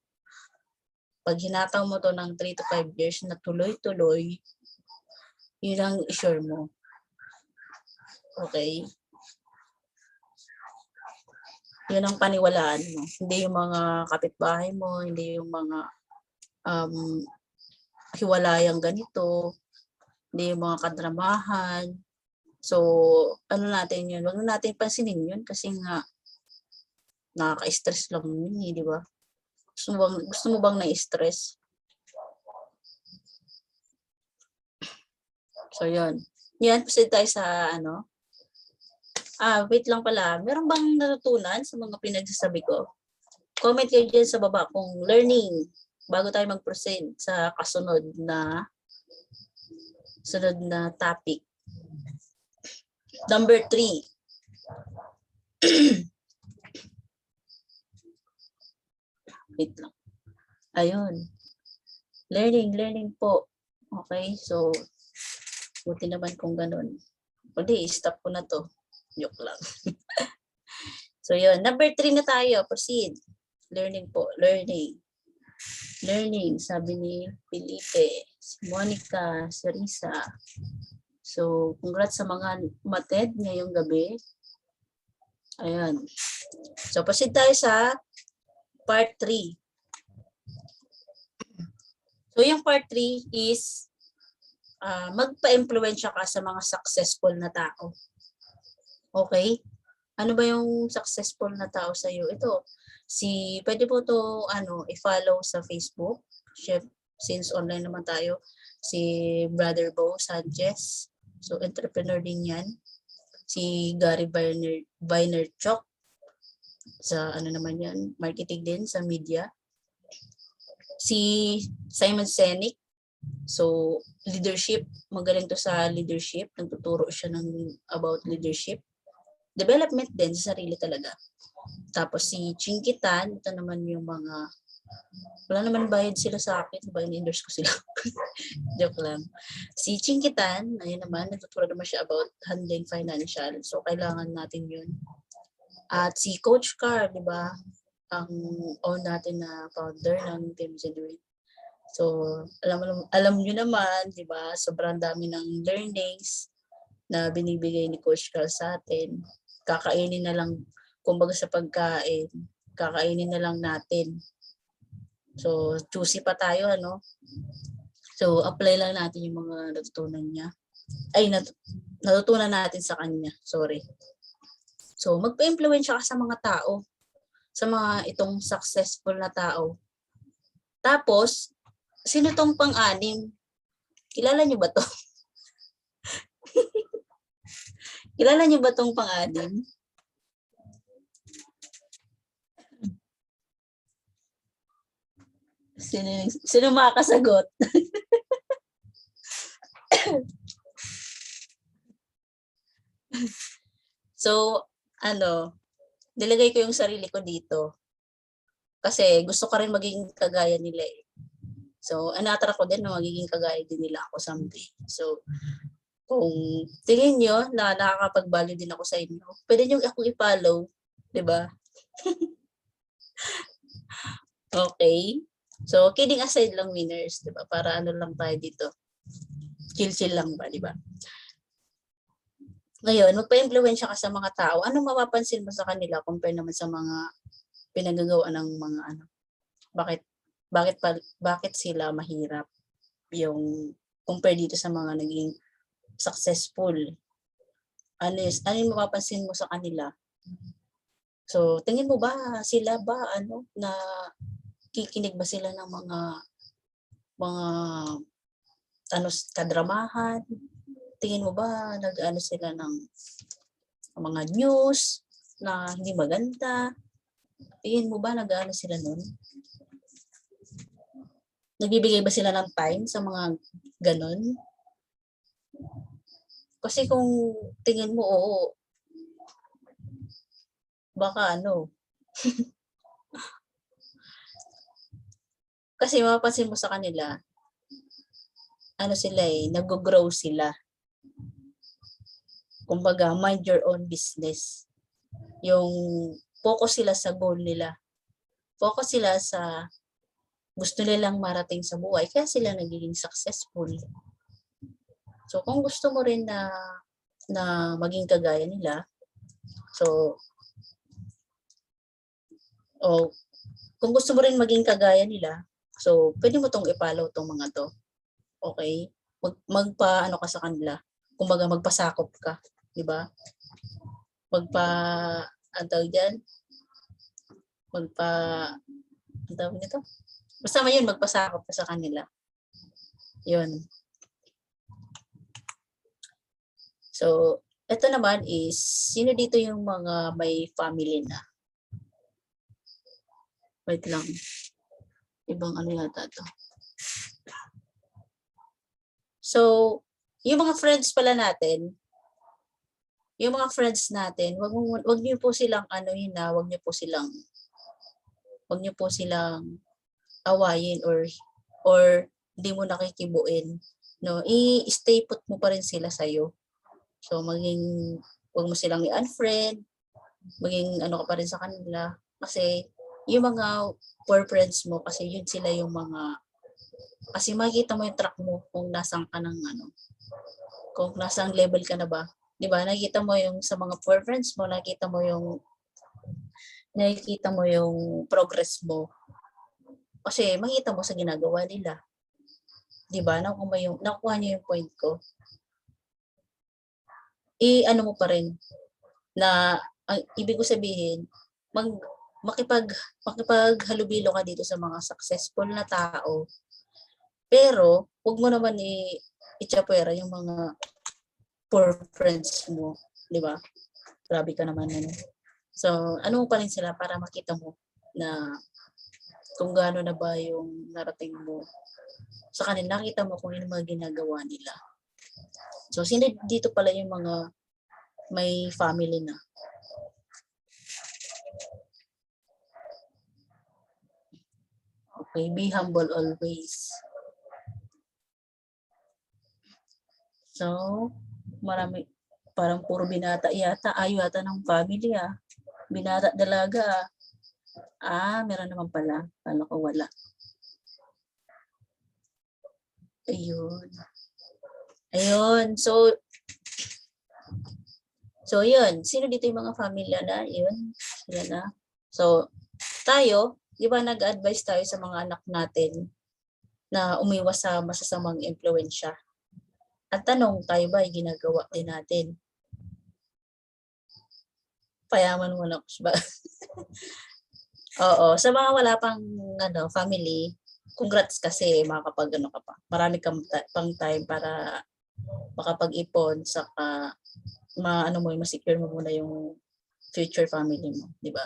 Pag hinataw mo to ng 3 to 5 years na tuloy-tuloy, yun ang i-sure mo. Okay? Yun ang paniwalaan mo. Hindi yung mga kapitbahay mo, hindi yung mga hiwalayang ganito, hindi yung mga kadramahan. So, ano natin yun? Huwag na natin pansinin yun kasi nga nakaka-stress lang yun, di ba? Gusto mo bang na-stress? So, yun. Yan, proceed tayo sa wait lang pala. Meron bang natutunan sa mga pinagsasabi ko? Comment kayo dyan sa baba kung learning bago tayo mag-proceed sa kasunod na topic. Number 3. Wait lang. Ayun. Learning po. Okay, so buti naman kung ganun. Pwede, stop ko na to. Joke lang. So yun, number 3 na tayo. Proceed. Learning po. Learning, sabi ni Felipe, si Monica, si Risa. So, congrats sa mga mated ngayong gabi. Ayan. So, proceed tayo sa part 3. So, yung part 3 is magpa-impluwensya ka sa mga successful na tao. Okay? Ano ba yung successful na tao sa iyo? Ito, pwede po to i-follow sa Facebook. Since online naman tayo, si Brother Bo Sanchez. So, entrepreneur din yan. Si Gary Vaynerchuk. Sa naman yan, marketing din sa media. Si Simon Sinek. So, leadership. Magaling to sa leadership. Nagtuturo siya about leadership. Development din sa sarili talaga. Tapos si Chinkitan, ito naman yung mga, wala naman bayad sila sa akin, in-endorse ko sila. Joke lang. Si Chinkitan, ayun naman, nagtuturo naman siya about handling financial. So, kailangan natin yun. At si Coach Carl, di ba? Ang own natin na founder ng Team Genuine. So, alam nyo naman, di ba? Sobrang dami ng learnings na binibigay ni Coach Carl sa atin. Kakainin na lang, kumbaga sa pagkain, kakainin na lang natin. So, choosy pa tayo, So, apply lang natin yung mga natutunan niya. Natutunan natin sa kanya. Sorry. So, magpa-impluwensya ka sa mga tao. Sa mga itong successful na tao. Tapos, sino tong pang-anim? Kilala niyo ba to? Kilala niyo ba tong pang-anim? Sino makakasagot? So, nilagay ko yung sarili ko dito. Kasi gusto ko rin maging kagaya nila eh. So, na-attract ko din na magiging kagaya din nila ako someday. So, kung tingin nyo na nakakapag-value din ako sa inyo, pwede nyo ako i-follow. Diba? Okay. So, kidding aside lang, winners. Diba? Para lang tayo dito. Chill-chill lang ba, diba? Ngayon, magpa-impluwensya ka sa mga tao. Anong mapapansin mo sa kanila compare naman sa mga pinagagawa ng mga bakit sila mahirap yung compare dito sa mga naging successful? Ano yung mapapansin mo sa kanila? So, tingin mo ba sila na kikinig ba sila ng mga kadramahan? Tingin mo ba sila ng mga news na hindi maganda? Tingin mo ba sila nun? Nagbibigay ba sila ng time sa mga ganon? Kasi kung tingin mo, oo, baka ano, kasi mapapansin mo sa kanila, ano sila nag-grow sila. Kumbaga, mind your own business. Yung focus sila sa goal nila. Focus sila sa gusto nilang marating sa buhay, kaya sila nagiging successful. So, kung gusto mo rin na maging kagaya nila, so, kung gusto mo rin maging kagaya nila, so, pwede mo tong i-follow tong mga to. Okay? Magpa-ano ka sa kanila. Kumbaga, magpasakop ka. Diba? Ang tawag dyan? Ang tawag nito? Basta yun, magpasakop ka sa kanila. Yun. So, ito naman is, sino dito yung mga may family na? Wait lang. Ibang ano yata to. So, yung mga friends pala natin, wag niyo po silang wag niyo po silang awayin or hindi mo nakikibuin, no? I-stay put mo pa rin sila sa iyo. So wag mo silang i-unfriend, maging ano ka pa rin sa kanila kasi yung mga poor friends mo kasi yun sila yung mga kasi makikita mo yung track mo kung nasang ka ng kung nasang level ka na ba. 'Di ba? Nakikita mo yung sa mga poor friends mo, nakikita mo yung progress mo. Kasi makita mo sa ginagawa nila. 'Di ba? Nakuha niyo yung point ko. Ano mo pa rin na ang ibig ko sabihin, makipaghalubilo ka dito sa mga successful na tao. Pero wag mo naman i-chapwera yung mga poor friends mo, 'di ba? Grabe ka naman So, ano mo pa rin sila para makita mo na kung gaano na ba yung narating mo sa kanila, nakita mo kung ano mga ginagawa nila. So, sino dito pala yung mga may family na? Okay, be humble always. So, marami, parang puro binata yata. Ayaw yata ng family Binata dalaga meron naman pala. Kala ko wala. Ayun. So yun. Sino dito yung mga familya na? Yun. Sila na. So, tayo, di ba nag-advise tayo sa mga anak natin na umiwas sa masasamang impluensya? At tanong, tayo ba ay ginagawa din natin? Payaman mo na ba? Oo. Sa mga wala pang family, congrats kasi makakapag ka pa. Marami kang pang time para makapag-ipon saka ma-secure mo muna yung future family mo, di ba?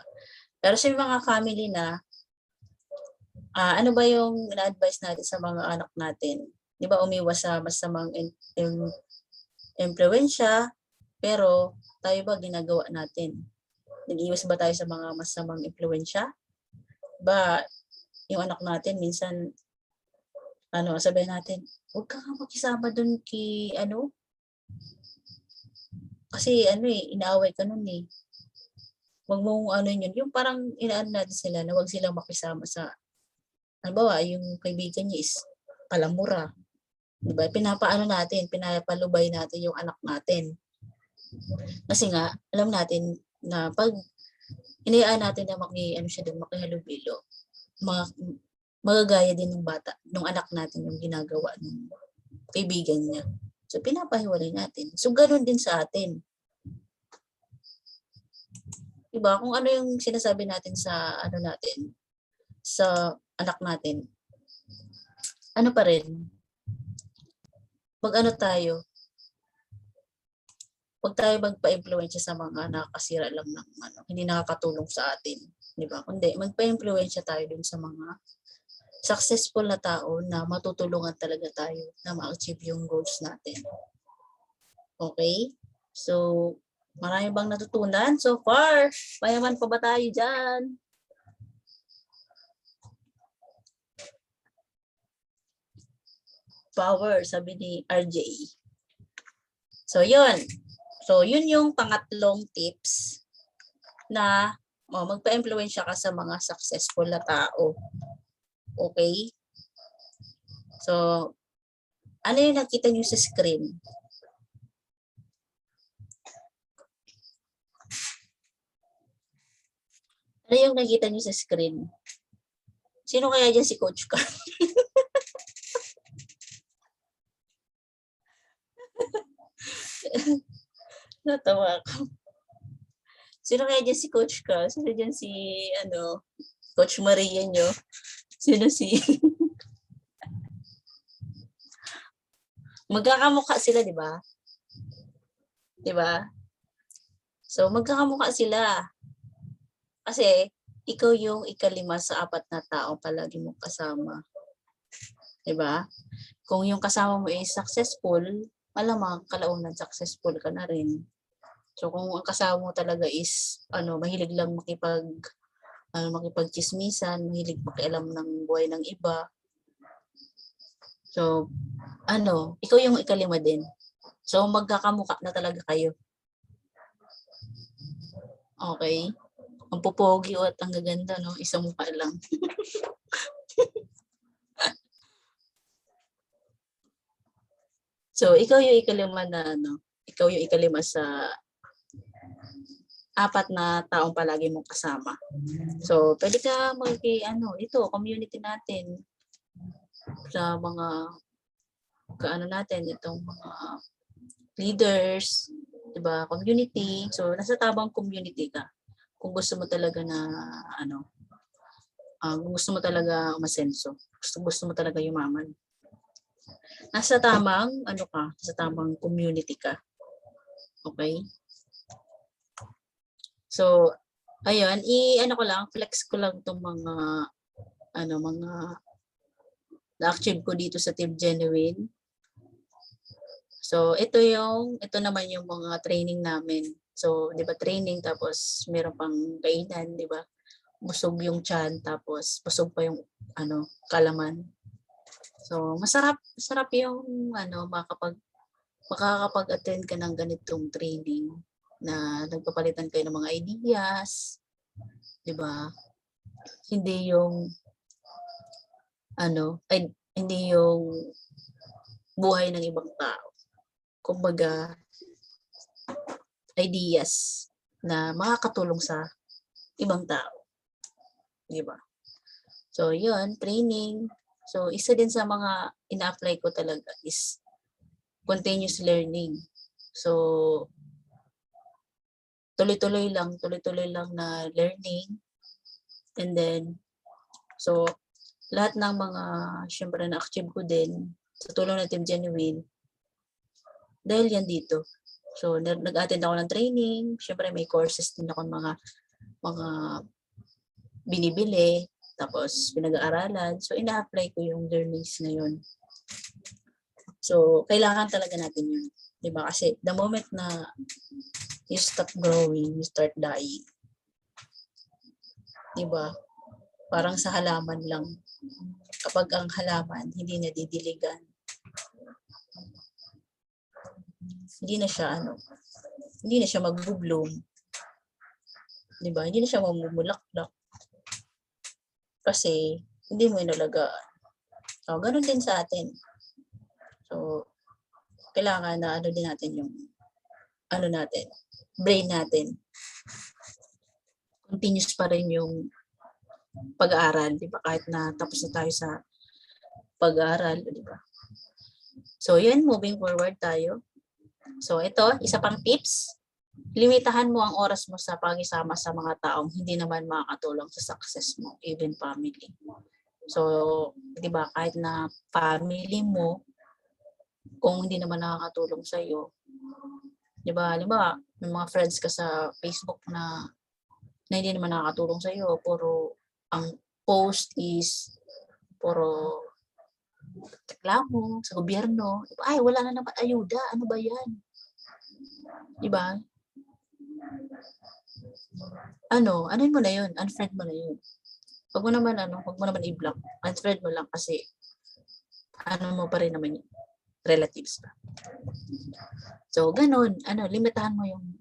Pero sa mga family na ano ba yung ina-advise natin sa mga anak natin? Di ba umiwas sa masamang impluensya, pero tayo ba ginagawa natin? Nag-iwas ba tayo sa mga masamang impluensya? Ba yung anak natin minsan sabihin natin, huwag ka nga makisama dun kasi inaaway ka nun Huwag mong yun. Yung parang inaan natin sila na huwag silang makisama sa, halimbawa, yung kaibigan niya is palamura. Diba? Pinapalubay natin yung anak natin. Kasi nga, alam natin na pag inayaan natin na makihalubilo, magagaya din ng bata, ng anak natin yung ginagawa ng kaibigan niya. So, pinapahiwalay natin. So, ganoon din sa atin. Diba? Kung ano yung sinasabi natin sa sa anak natin, pa rin, tayo, huwag tayo magpa-impluensya sa mga nakakasira lang ng hindi nakakatulong sa atin. Diba? Kundi, magpa-impluensya tayo dun sa mga successful na tao na matutulungan talaga tayo na ma-achieve yung goals natin. Okay? So, marami bang natutunan so far? Payaman pa ba tayo dyan? Power, sabi ni RJ. So, yun. So, yun yung pangatlong tips na magpa-impluwensya ka sa mga successful na tao. Okay? So, ano yung nakita nyo sa screen? Ano yung nakita nyo sa screen? Sino kaya dyan si Coach Carl? Natawa ako. Sino kaya dyan si Coach Carl? Sino dyan si, Coach Maria nyo? Sino si... Magkakamukha sila, di ba? Di ba? So, magkakamukha sila. Kasi, ikaw yung ikalima sa 4 na tao palagi mong kasama. Di ba? Kung yung kasama mo is successful, malamang kalaunan successful ka na rin. So, kung ang kasama mo talaga is, mahilig lang makipagchismisan, mahilig makialam ng buhay ng iba. So, ikaw yung ikalima din. So, magkakamukha na talaga kayo. Okay? Ang pupogi at ang gaganda, no? Isang mukha lang. So, ikaw yung ikalima na, ikaw yung ikalima sa 4 na taong palagi mong kasama. So, pwede ka ito, community natin, sa mga, natin, itong mga leaders, diba, community. So, nasa tabang community ka. Kung gusto mo talaga na, kung gusto mo talaga umasenso, gusto mo talaga yumaman. Nasa tamang, nasa tamang community ka. Okay? So, ayun, flex ko lang itong mga na-achieve ko dito sa Team Genuine. So, ito naman yung mga training namin. So, 'di ba, training tapos meron pang kainan, 'di ba? Busog yung tiyan tapos busog pa yung kalaman. So, masarap yung makakapag-attend ka ng ganitong training na nagpapalitan kayo ng mga ideas, 'di ba? Hindi yung hindi yung buhay ng ibang tao. Kumbaga, ideas na makakatulong sa ibang tao. 'Di ba? So, yun, training. So, isa din sa mga ina-apply ko talaga is continuous learning. So, tuloy-tuloy lang na learning. And then, so, lahat ng mga, syempre, na-achieve ko din sa tulong ng Team Genuine, dahil yan dito. So, nag-attend ako ng training. Syempre, may courses din ako mga binibili. Tapos, pinag-aaralan. So, ina-apply ko yung learnings na yun. So, kailangan talaga natin yun. Diba? Kasi, the moment na you stop growing, you start dying. Diba? Parang sa halaman lang. Kapag ang halaman, hindi na didiligan, hindi na siya mag-bloom. Diba? Hindi na siya mamumulaklak. Kasi, hindi mo inalagaan. So, ganun din sa atin. So, kailangan na din natin yung brain natin. Continuous pa rin yung pag-aaral, di ba? Kahit na tapos na tayo sa pag-aaral, di ba? So, yun, moving forward tayo. So, ito, isa pang tips. Limitahan mo ang oras mo sa pagisama sa mga taong hindi naman makakatulong sa success mo, even family. So, di ba, kahit na family mo, kung hindi naman nakakatulong sa iyo, di ba, may mga friends ka sa Facebook na hindi naman nakakatulong sa iyo, puro ang post is puro reklamo sa gobyerno. Ay, wala na naman ayuda. Ano ba yan? Diba? Anuin mo na yun. Unfriend mo na yun. Huwag mo naman i-block. Unfriend mo lang kasi mo pa rin naman yun. Relatives pa. So, ganun. Limitahan mo yung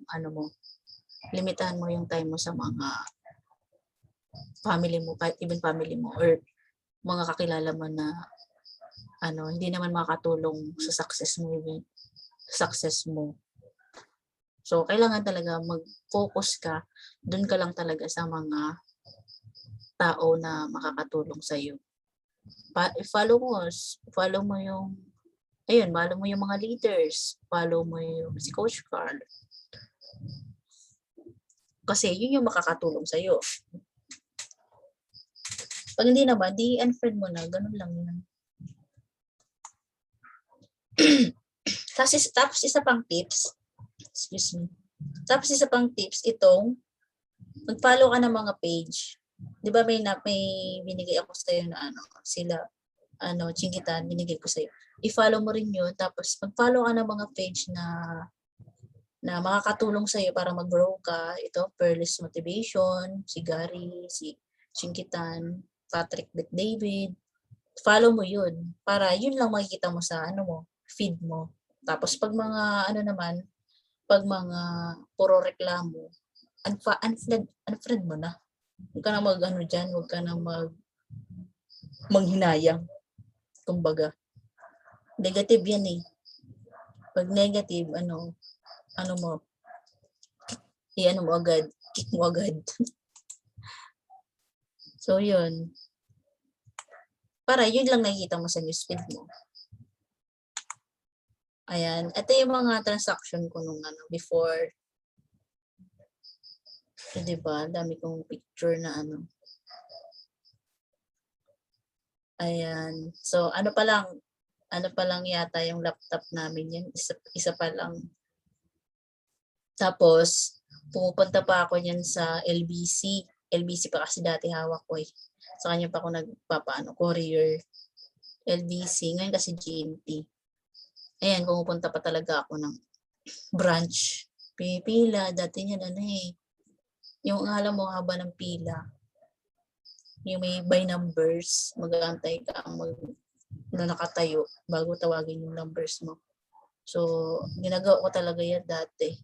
limitahan mo yung time mo sa mga family mo, even family mo, or mga kakilala mo na hindi naman makakatulong sa success mo. So, kailangan talaga mag-focus ka, dun ka lang talaga sa mga tao na makakatulong sa iyo. Follow mo yung mga leaders, follow mo yung si Coach Carl. Kasi yun yung makakatulong sa iyo. Pag hindi naman, di unfriend mo na, ganun lang yun. Tapos isa pang tips, itong mag-follow ka ng mga page. 'Di ba may binigay ako sa iyo na Chingitan, binigay ko sa iyo. I-follow mo rin 'yun, tapos mag-follow ka ng mga page na makakatulong sa iyo para mag-grow ka. Ito, Pearl's Motivation, si Gary, si Chingitan, Patrick David. Follow mo 'yun para 'yun lang makikita mo sa feed mo. Tapos pag mga pag mga puro reklamo, unfriend mo na. Huwag ka na dyan, huwag ka na manghinayang. Kumbaga, negative yan eh. Pag negative, kick mo agad. So, yun. Para yun lang nakikita mo sa newsfeed mo. Ayan. Ito yung mga transaction ko nung before. So, diba? Dami kong picture na Ayan. So, ano pa lang yata yung laptop namin yan. Isa pa lang. Tapos, pumupunta pa ako yan sa LBC. LBC pa kasi dati hawak ko eh. Sa kanya pa ako courier. LBC. Ngayon kasi GMT. Ayan, pumupunta pa talaga ako ng branch. Pila. Dati niyan yung alam mo, haba ng pila. Yung may by numbers, mag-aantay ka na nakatayo bago tawagin yung numbers mo. So, ginagawa ko talaga yan dati.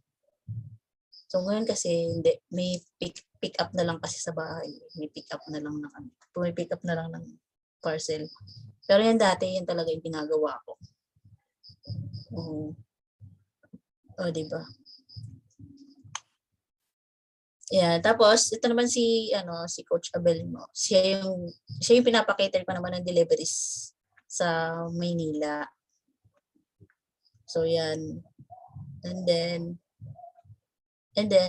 So, ngayon kasi, hindi. May pick up na lang kasi sa bahay. May pick up na lang ng parcel. Pero yan dati, yan talaga yung ginagawa ko. Diba? Yeah, tapos ito naman si Coach Abel mo. Siya yung pinapakater ko naman ng deliveries sa Maynila. So yan. And then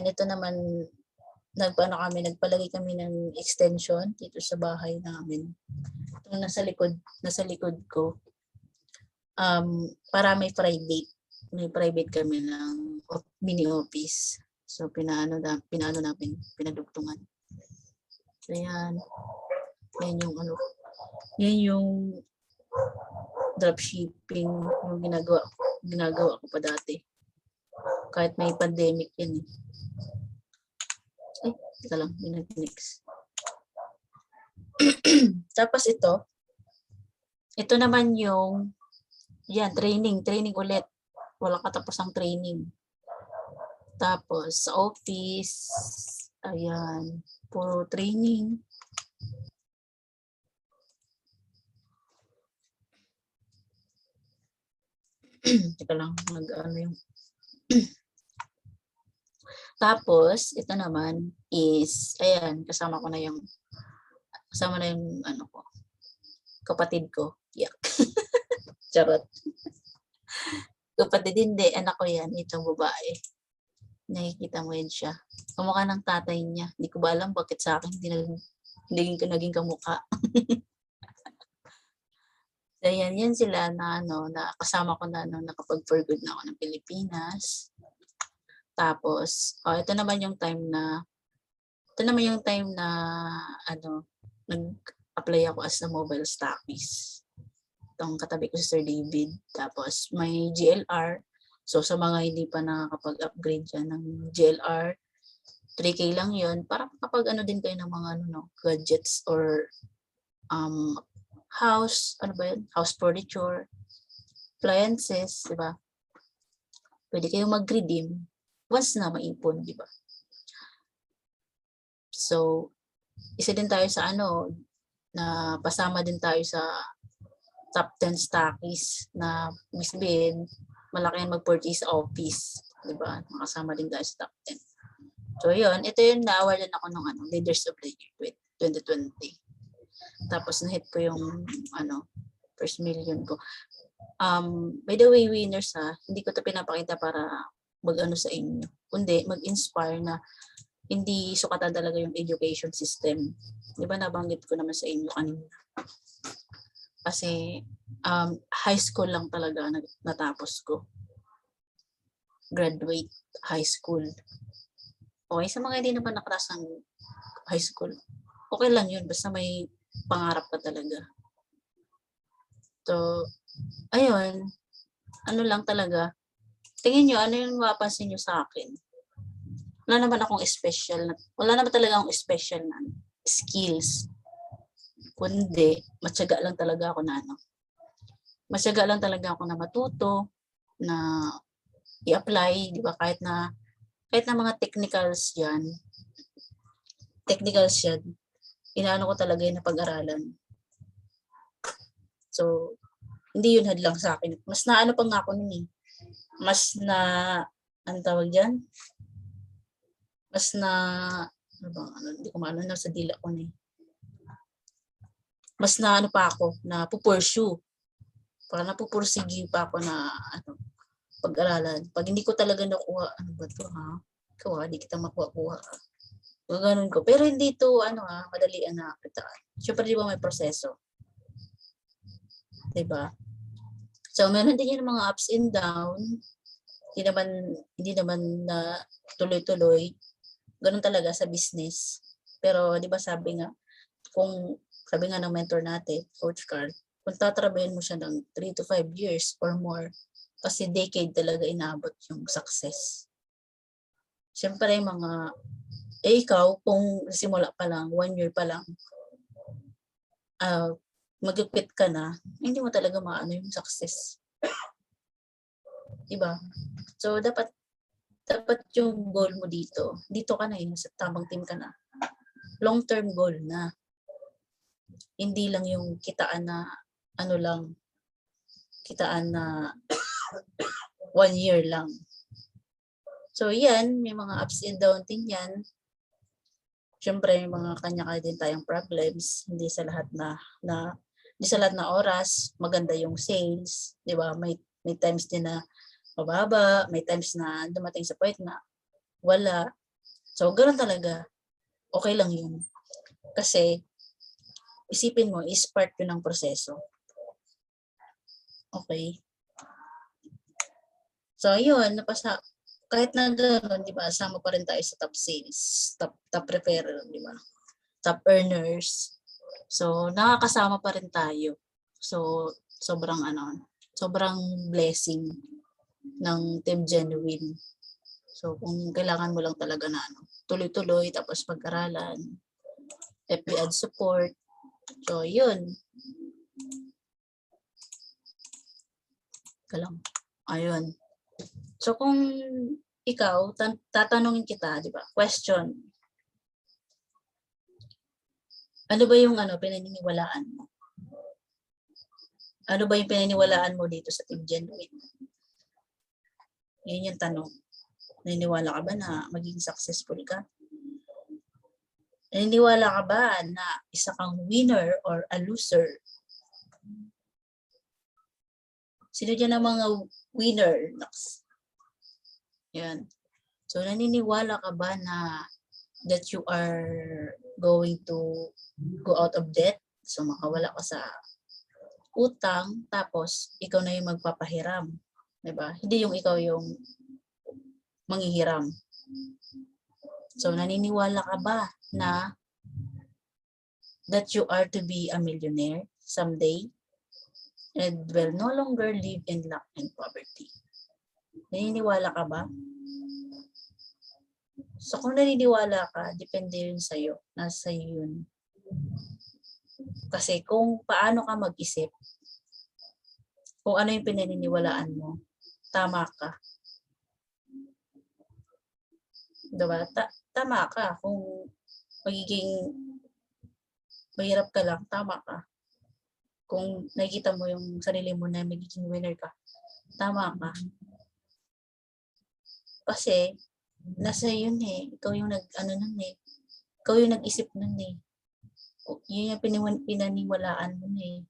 ito naman nagpalagay kami ng extension dito sa bahay namin. Ito nasa likod ko. Para may private kami ng mini office. So pinaano namin, pinadugtungan. So yan yung dropshipping yung ginagawa ko pa dati. Kahit may pandemic yan eh. Teka lang, next. Tapos ito naman yung training ulit. Wala katapos ang training. Tapos sa office, ayan, puro training. Teka lang, yung tapos, ito naman is, ayan, kasama na yung kapatid ko. Yak. Charot. Kapatid hindi, anak ko yan, itong babae. Nakikita mo yan siya. Kamukha ng tatay niya. Hindi ko ba alam bakit sa akin hindi naging kamukha. So, yan sila na kasama ko na nakapag-for good na ako ng Pilipinas. Tapos, ito naman yung time na apply ako as a mobile stockist. Itong katabi ko si Sir David. Tapos may GLR. So sa mga hindi pa nakakapag-upgrade dyan ng GLR, 3K lang yun. Para kapag ano din kayo ng mga gadgets or house, house furniture, appliances, di ba? Pwede kayong mag-redeem once na maipon, di ba? So, isa din tayo sa na pasama din tayo sa top 10 stockies na sabihin, malaki ang mag-purchase office, di ba? Makasama din tayo sa top 10. So, yun. Ito yun, na-awardan ako ng Leaders of the Year 2020. Tapos, na-hit ko yung first million ko. By the way, winners hindi ko ito pinapakita para mag-ano sa inyo. Kundi, mag-inspire na hindi sukatan talaga yung education system. Di ba nabanggit ko naman sa inyo kanina? Kasi high school lang talaga natapos ko. Graduate high school. Okay, sa mga hindi naman nakaras ng high school, okay lang yun. Basta may pangarap ka talaga. So, ayun. Ano lang talaga. Tingin nyo, ano yung mapapansin nyo sa akin? Wala naman akong wala naman talaga akong special na skills. Kundi, matyaga lang talaga ako matyaga lang talaga ako na matuto, na i-apply, di ba? Kahit na mga technicals yan, inaano ko talaga yung napag-aralan. So, hindi yun hadlang sa akin. Mas na pa nga ako nun eh. Mas na, ano tawag dyan? Mas na, hindi ko maano na sa dila ko na eh. Mas na pa ako, na pupursue. Para napupursige pa ako na, pag-aralan. Pag hindi ko talaga nakuha, ano ba to ha? Ikaw hindi kita makuha-kuha. Ganun ko. Pero hindi to, madalian na kitaan. Siyempre, di ba may proseso? Diba? So, meron din yung mga ups and down. Hindi naman na tuloy-tuloy. Ganun talaga sa business. Pero, di ba sabi nga ng mentor natin, Coach Carl, kung tatrabahin mo siya ng 3 to 5 years or more, kasi decade talaga inaabot yung success. Siyempre, ikaw, kung simula pa lang, 1 year pa lang, mag-quit ka na, hindi mo talaga maano yung success. Diba? So, dapat yung goal mo dito ka na sa tamang team ka na. Long-term goal na. Hindi lang yung kitaan na, kitaan na 1 year lang. So, yan, may mga ups and downs din yan. Siyempre, may mga kanya-kanya din tayong problems. Hindi sa lahat na oras, maganda yung sales, di ba? May times din na mababa, may times na dumating sa point na wala. So, ganoon talaga. Okay lang yun. Kasi, isipin mo, is part yun ng proseso. Okay? So, yun, kahit na gano'n, di ba, sama pa rin tayo sa top sales, top referral, di ba? Top earners. So, nakakasama pa rin tayo. So, sobrang blessing ng Team Genuine. So, kung kailangan mo lang talaga na tuloy-tuloy, tapos pag-aralan, FB ad support. So, yun. Ayun. So, kung ikaw, tatanungin kita, di ba? Question. Ano ba yung pinaniniwalaan mo? Ano ba yung pinaniniwalaan mo dito sa Team Genuine? Yun yung tanong. Naniniwala ka ba na maging successful ka? Naniniwala ka ba na isa kang winner or a loser? Sino dyan ang mga winner? Yan. So, naniniwala ka ba na that you are going to go out of debt? So, makawala ka sa utang, tapos ikaw na yung magpapahiram. Diba? Hindi yung ikaw yung manghihiram. So, naniniwala ka ba na that you are to be a millionaire someday and will no longer live in lack and poverty. Naniniwala ka ba? So kung naniniwala ka, depende yun sa'yo. Nasa yun. Kasi kung paano ka mag-isip, kung ano yung pinaniniwalaan mo, tama ka. Diba? Tama ka. Kung magiging mahirap ka lang, tama ka. Kung nakikita mo yung sarili mo na magiging winner ka, tama ka. Kasi, nasa yun eh. Ikaw yung nun eh. Ikaw yung nag-isip nun eh. Yun yung pinaniwalaan mo eh.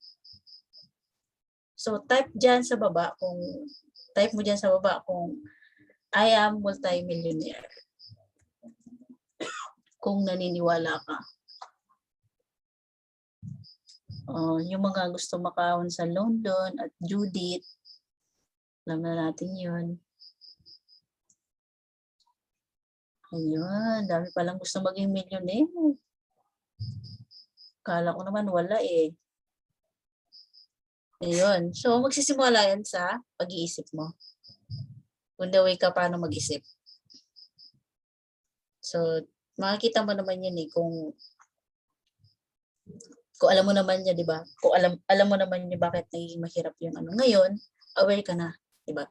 So, type mo dyan sa baba kung I am multi-millionaire. Kung naniniwala ka. Yung mga gusto makahon sa London at Judith, alam na natin yun. Ayun, dami palang gusto maging millionaire. Kala ko naman wala eh. Ayun, so magsisimula yan sa pag-iisip mo. On the way ka paano mag-isip. So, makikita mo naman yun eh kung alam mo naman niya, 'di ba? Kung alam mo naman niya bakit naging mahirap yung ano. Ngayon, aware ka na, 'di ba?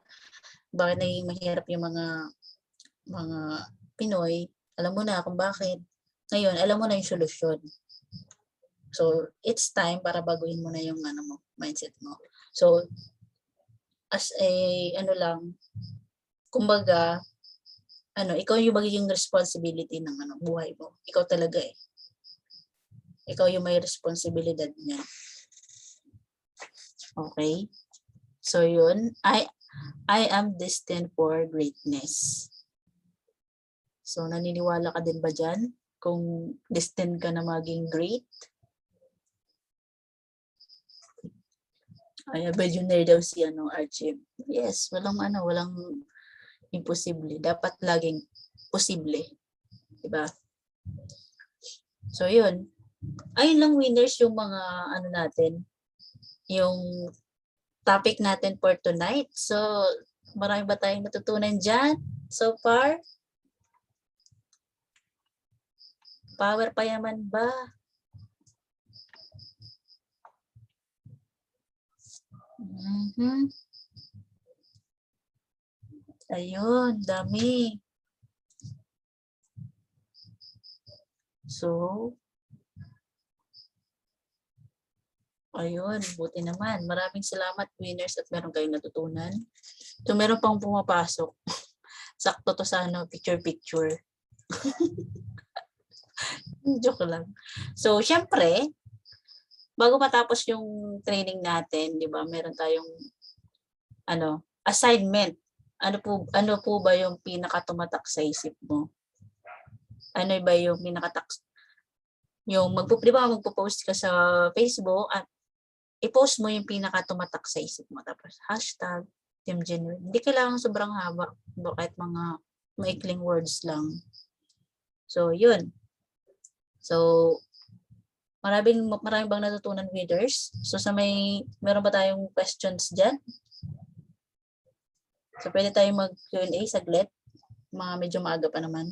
Bakit naging mahirap yung mga Pinoy, alam mo na kung bakit. Ngayon, alam mo na yung solusyon. So, it's time para baguhin mo na yung mindset mo. So, as a kumbaga, ikaw yung magiging responsibility ng buhay mo. Ikaw talaga eh. Ikaw yung may responsibilidad niya. Okay? So yun, I am destined for greatness. So naniniwala ka din ba dyan? Kung destined ka na maging great? Ay, billionaire daw si Archie. Yes, walang imposible. Dapat laging posible. Diba? So yun. Ayun lang winners yung mga natin, yung topic natin for tonight. So, marami ba tayong natutunan dyan so far? Power payaman ba? Ayun, dami. So, ayun, buti naman. Maraming salamat winners at meron kayong natutunan. So, meron pang pumapasok. Sakto to sa picture. Joke lang. So, syempre, bago matapos yung training natin, di ba, meron tayong assignment. Ano po ba yung pinakatumatak sa isip mo? Ano ba yung di ba magpo-post ka sa Facebook at i-post mo yung pinakatumatak sa isip mo. Tapos hashtag Team Genuine. Hindi kailangan sobrang haba. Kahit mga maikling words lang. So, yun. So, maraming bang natutunan readers? So, meron ba tayong questions dyan? So, pwede tayong mag-Q&A saglit. Medyo maaga pa naman.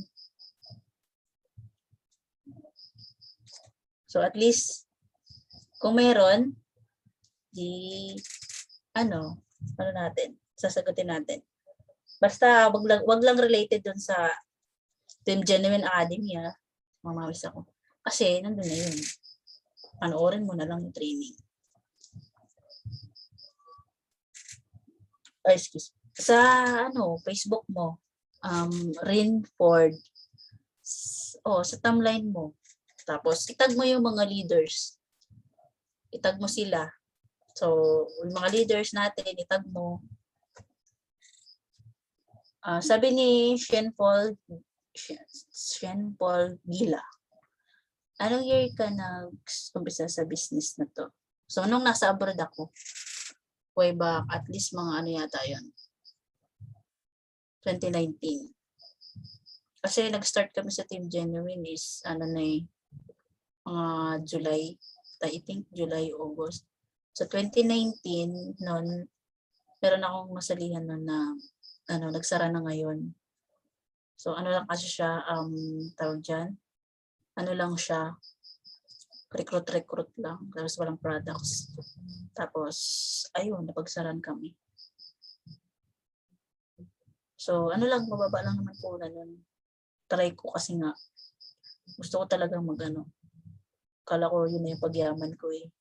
So, at least, kung meron, sasagutin natin. Basta, wag lang related dun sa Team Genuine Academy, mamawis ako. Kasi, nandun na yun. Panoorin mo na lang yung training. Excuse. Sa, Facebook mo, Rainford, sa timeline mo. Tapos, itag mo yung mga leaders. Itag mo sila. So, yung mga leaders natin, itag mo. Sabi ni Sean Paul Gila, anong year ka nag-umpisa sa business na to? So, nung nasa abroad ako, way back, at least mga yata yun, 2019. Kasi nag-start kami sa Team Genuine is, July, I think July, August. So 2019, noon, meron akong masalihan noon na nagsara na ngayon. So ano lang kasi siya, tawag dyan, ano lang siya, recruit lang, tapos walang products. Tapos, ayun, napagsaran kami. So, ano lang, mababa lang naman po na nun. Try ko kasi nga, gusto ko talagang kala ko yun na yung pagyaman ko eh.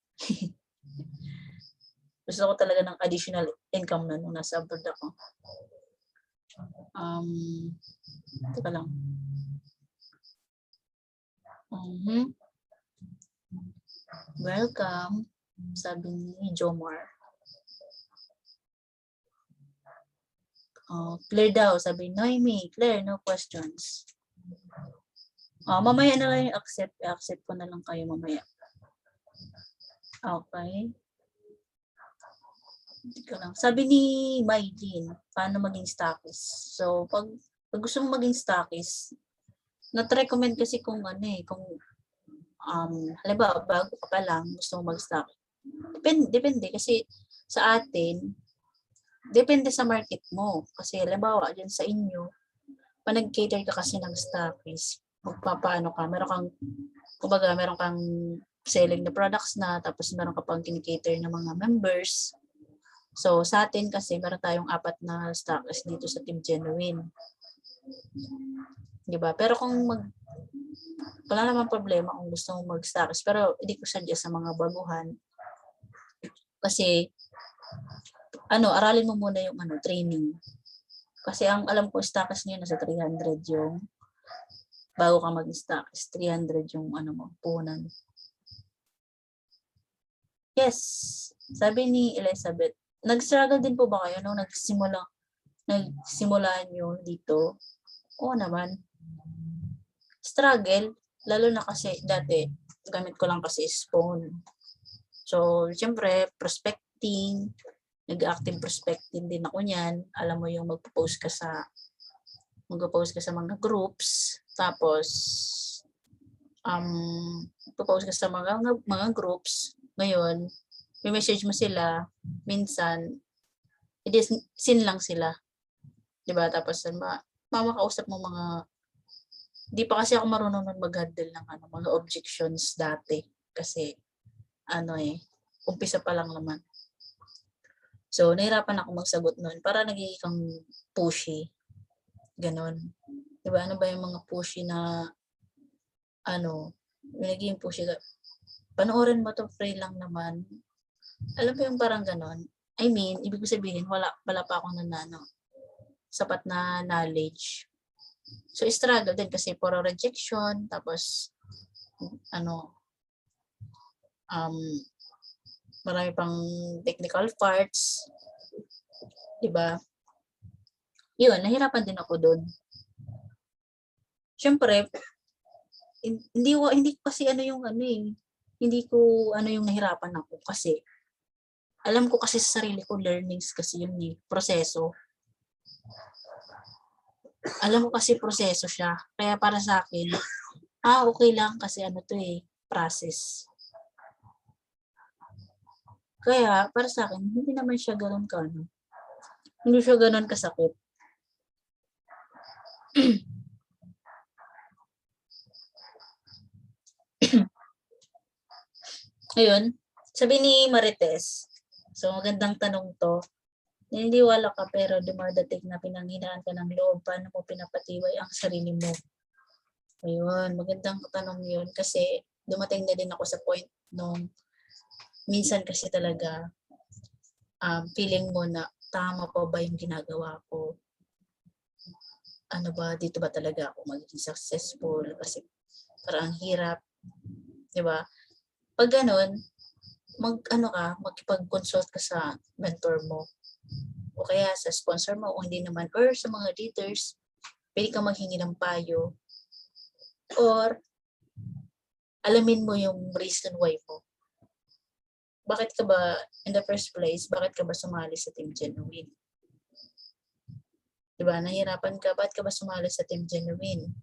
Gusto ko talaga ng additional income na nung nasa abroad ako. Teka lang. Welcome, sabi ni Jomar. Clear daw, sabi Noemi, Claire, no questions. Mamaya na lang yung accept. I-accept ko na lang kayo mamaya. Okay. Sabi ni Mylene, paano maging stockist? So, pag gusto mong maging stockist, not-recommend kasi kung halimbawa, bago ka pa lang, gusto mong mag-stock. Depende kasi sa atin, depende sa market mo. Kasi halimbawa, dyan sa inyo, pag nag-cater ka kasi ng stockist, magpapaano ka, meron kang selling the products na, tapos meron ka pang kinikater ng mga members. So, sa atin kasi, meron tayong 4 na stockist dito sa Team Genuine. Diba? Pero kung wala naman problema kung gusto mong mag-stockist, pero hindi ko suggest sa mga baguhan. Kasi, aralin mo muna yung training. Kasi ang alam ko, stockist niyo nasa 300 yung bago ka mag-stockist, 300 yung puhunan. Yes, sabi ni Elizabeth, nag-struggle din po ba kayo nung nagsimula nyo dito? Oo naman. Struggle, lalo na kasi dati, gamit ko lang kasi phone. So, syempre, prospecting, nag-active prospecting din ako niyan. Alam mo yung mag-post ka sa mga groups, tapos post ka sa mga groups. Ngayon, may message mo sila, minsan, sin lang sila. Diba? Tapos, mamakausap mo di pa kasi ako marunong mag-handle ng mga objections dati. Kasi, umpisa pa lang naman. So, nahirapan ako magsagot noon. Para nagiging kang pushy. Ganon. Diba? Ano ba yung mga pushy na, nagiging pushy ka. Panoorin mo to, free lang naman. Alam mo yung parang ganon. I mean, ibig sabihin, wala pa ako sapat na knowledge. So, struggle din kasi puro rejection, tapos, marami pang technical parts. Diba? Yun, nahirapan din ako doon. Siyempre, hindi kasi hindi ko yung nahirapan ako kasi alam ko kasi sa sarili ko, learnings kasi yun proseso. Alam ko kasi proseso siya. Kaya para sa akin, okay lang kasi process. Kaya para sa akin, hindi naman siya ganoon hindi siya ganoon kasakit. Ayun, sabi ni Marites, so magandang tanong to. Naniniwala ka pero dumadating na pinanghinaan ka ng loob, paano mo pinapatibay ang sarili mo? Ayun, magandang tanong yun kasi dumating na din ako sa point nung minsan kasi talaga feeling mo na tama pa ba yung ginagawa ko? Dito ba talaga ako magiging successful? Kasi parang hirap. Diba? Pag ganun, makipag-consult ka sa mentor mo o kaya sa sponsor mo o hindi naman, or sa mga leaders, pwede ka maghingi ng payo or alamin mo yung reason why mo. Bakit ka ba, in the first place, bakit ka ba sumali sa Team Genuine? Diba? Nahirapan ka, bakit ka ba sumali sa Team Genuine?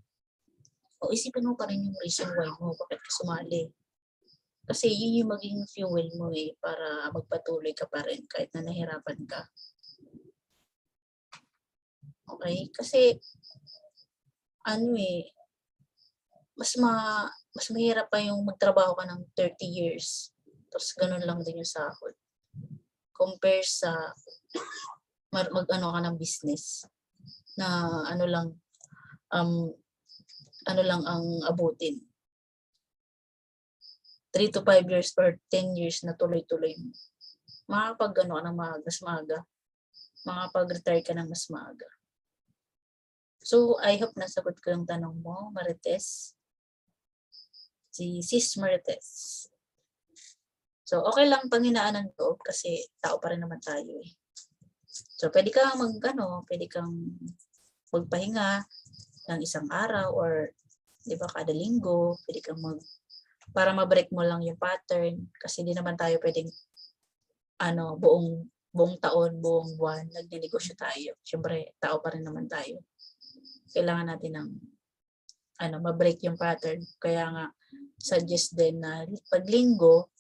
o isipin mo pa rin yung reason why mo, bakit ka sumali. Kasi yun yung maging fuel mo para magpatuloy ka pa rin kahit na nahirapan ka. Okay? Kasi, mas mahirap pa yung magtrabaho ka ng 30 years. Tapos ganun lang din yung sahod. Compare sa mag-ano ka ng business na ano lang ang abutin. 3 to 5 years or 10 years na tuloy-tuloy mo. Makakapag-ano ka ng mas maaga. Makakapag-retire ka ng mas maaga. So, I hope nasagot ko yung tanong mo, Marites. Si Sis Marites. So, okay lang panghinaan ng loob kasi tao pa rin naman tayo eh. So, pwede kang magpahinga ng isang araw or 'di ba kada linggo, pwede kang para ma-break mo lang yung pattern kasi hindi naman tayo pwedeng buong taon, buong buwan nagnenegosyo tayo. Siyempre, tao pa rin naman tayo. Kailangan natin ng ma-break yung pattern. Kaya nga suggest din na pag linggo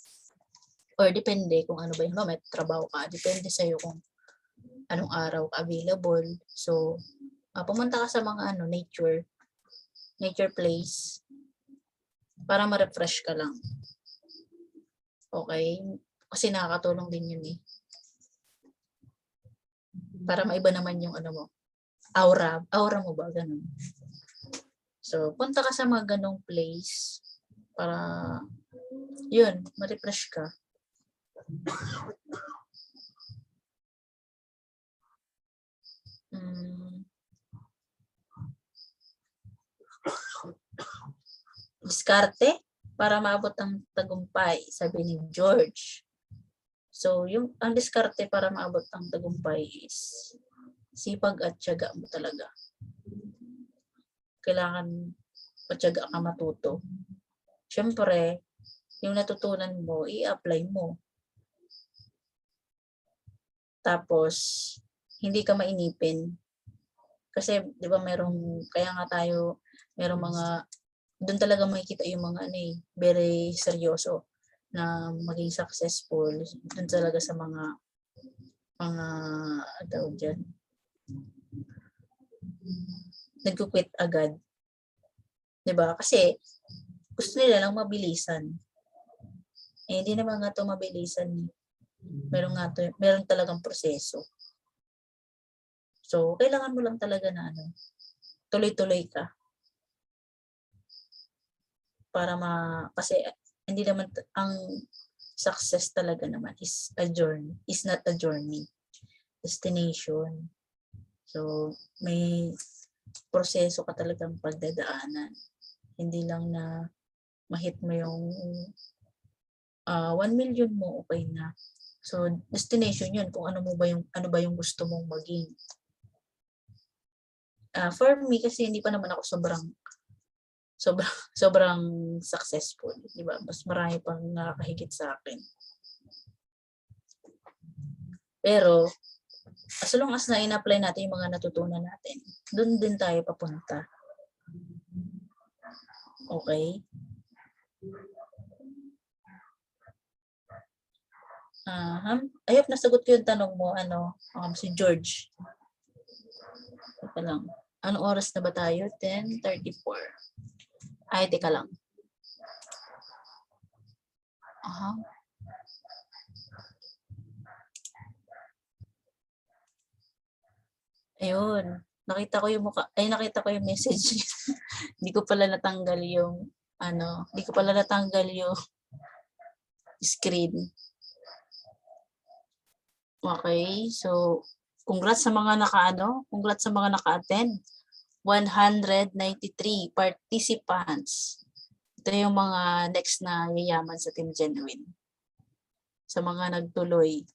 or depende kung ano ba yung may trabaho ka, depende sa iyo kung anong araw ka available. So, pumunta ka sa mga nature place para ma-refresh ka lang. Okay? Kasi nakakatulong din yun eh. Para maiba naman yung aura mo ba, ganun. So, punta ka sa mga ganong place para yun, ma-refresh ka. Diskarte para maabot ang tagumpay, sabi ni George. So, ang diskarte para maabot ang tagumpay is sipag at tiyaga mo talaga. Kailangan patyaga ka matuto. Siyempre, yung natutunan mo, i-apply mo. Tapos, hindi ka mainipin. Kasi, di ba kaya nga tayo, merong mga, doon talaga makikita yung mga very seryoso na maging successful. Doon talaga sa mga tawag dyan, nagkukwit agad. Diba? Kasi, gusto nila lang mabilisan. Hindi naman nga ito mabilisan. Meron talagang proseso. So, kailangan mo lang talaga na tuloy-tuloy ka. Kasi hindi naman, ang success talaga naman is a journey, is not a journey. Destination. So, may proseso ka talagang pagdadaanan. Hindi lang na ma-hit mo yung 1 million mo, okay na. So, destination yun kung ano ba yung gusto mong maging. For me, kasi hindi pa naman ako sobrang successful, di ba? Mas marami pang nakakahigit sa akin. Pero, as long as na in-apply natin yung mga natutunan natin, doon din tayo papunta. Okay? I hope nasagot ko yung tanong mo, si George. Teka lang. Anong oras na ba tayo? 10:34. Ay, teka lang. Ayun. Nakita ko yung message. Hindi ko pala natanggal yung screen. Okay, so congrats sa mga naka-attend. 193 participants. Ito yung mga next na yayaman sa Team Genuine. Sa mga nagtuloy.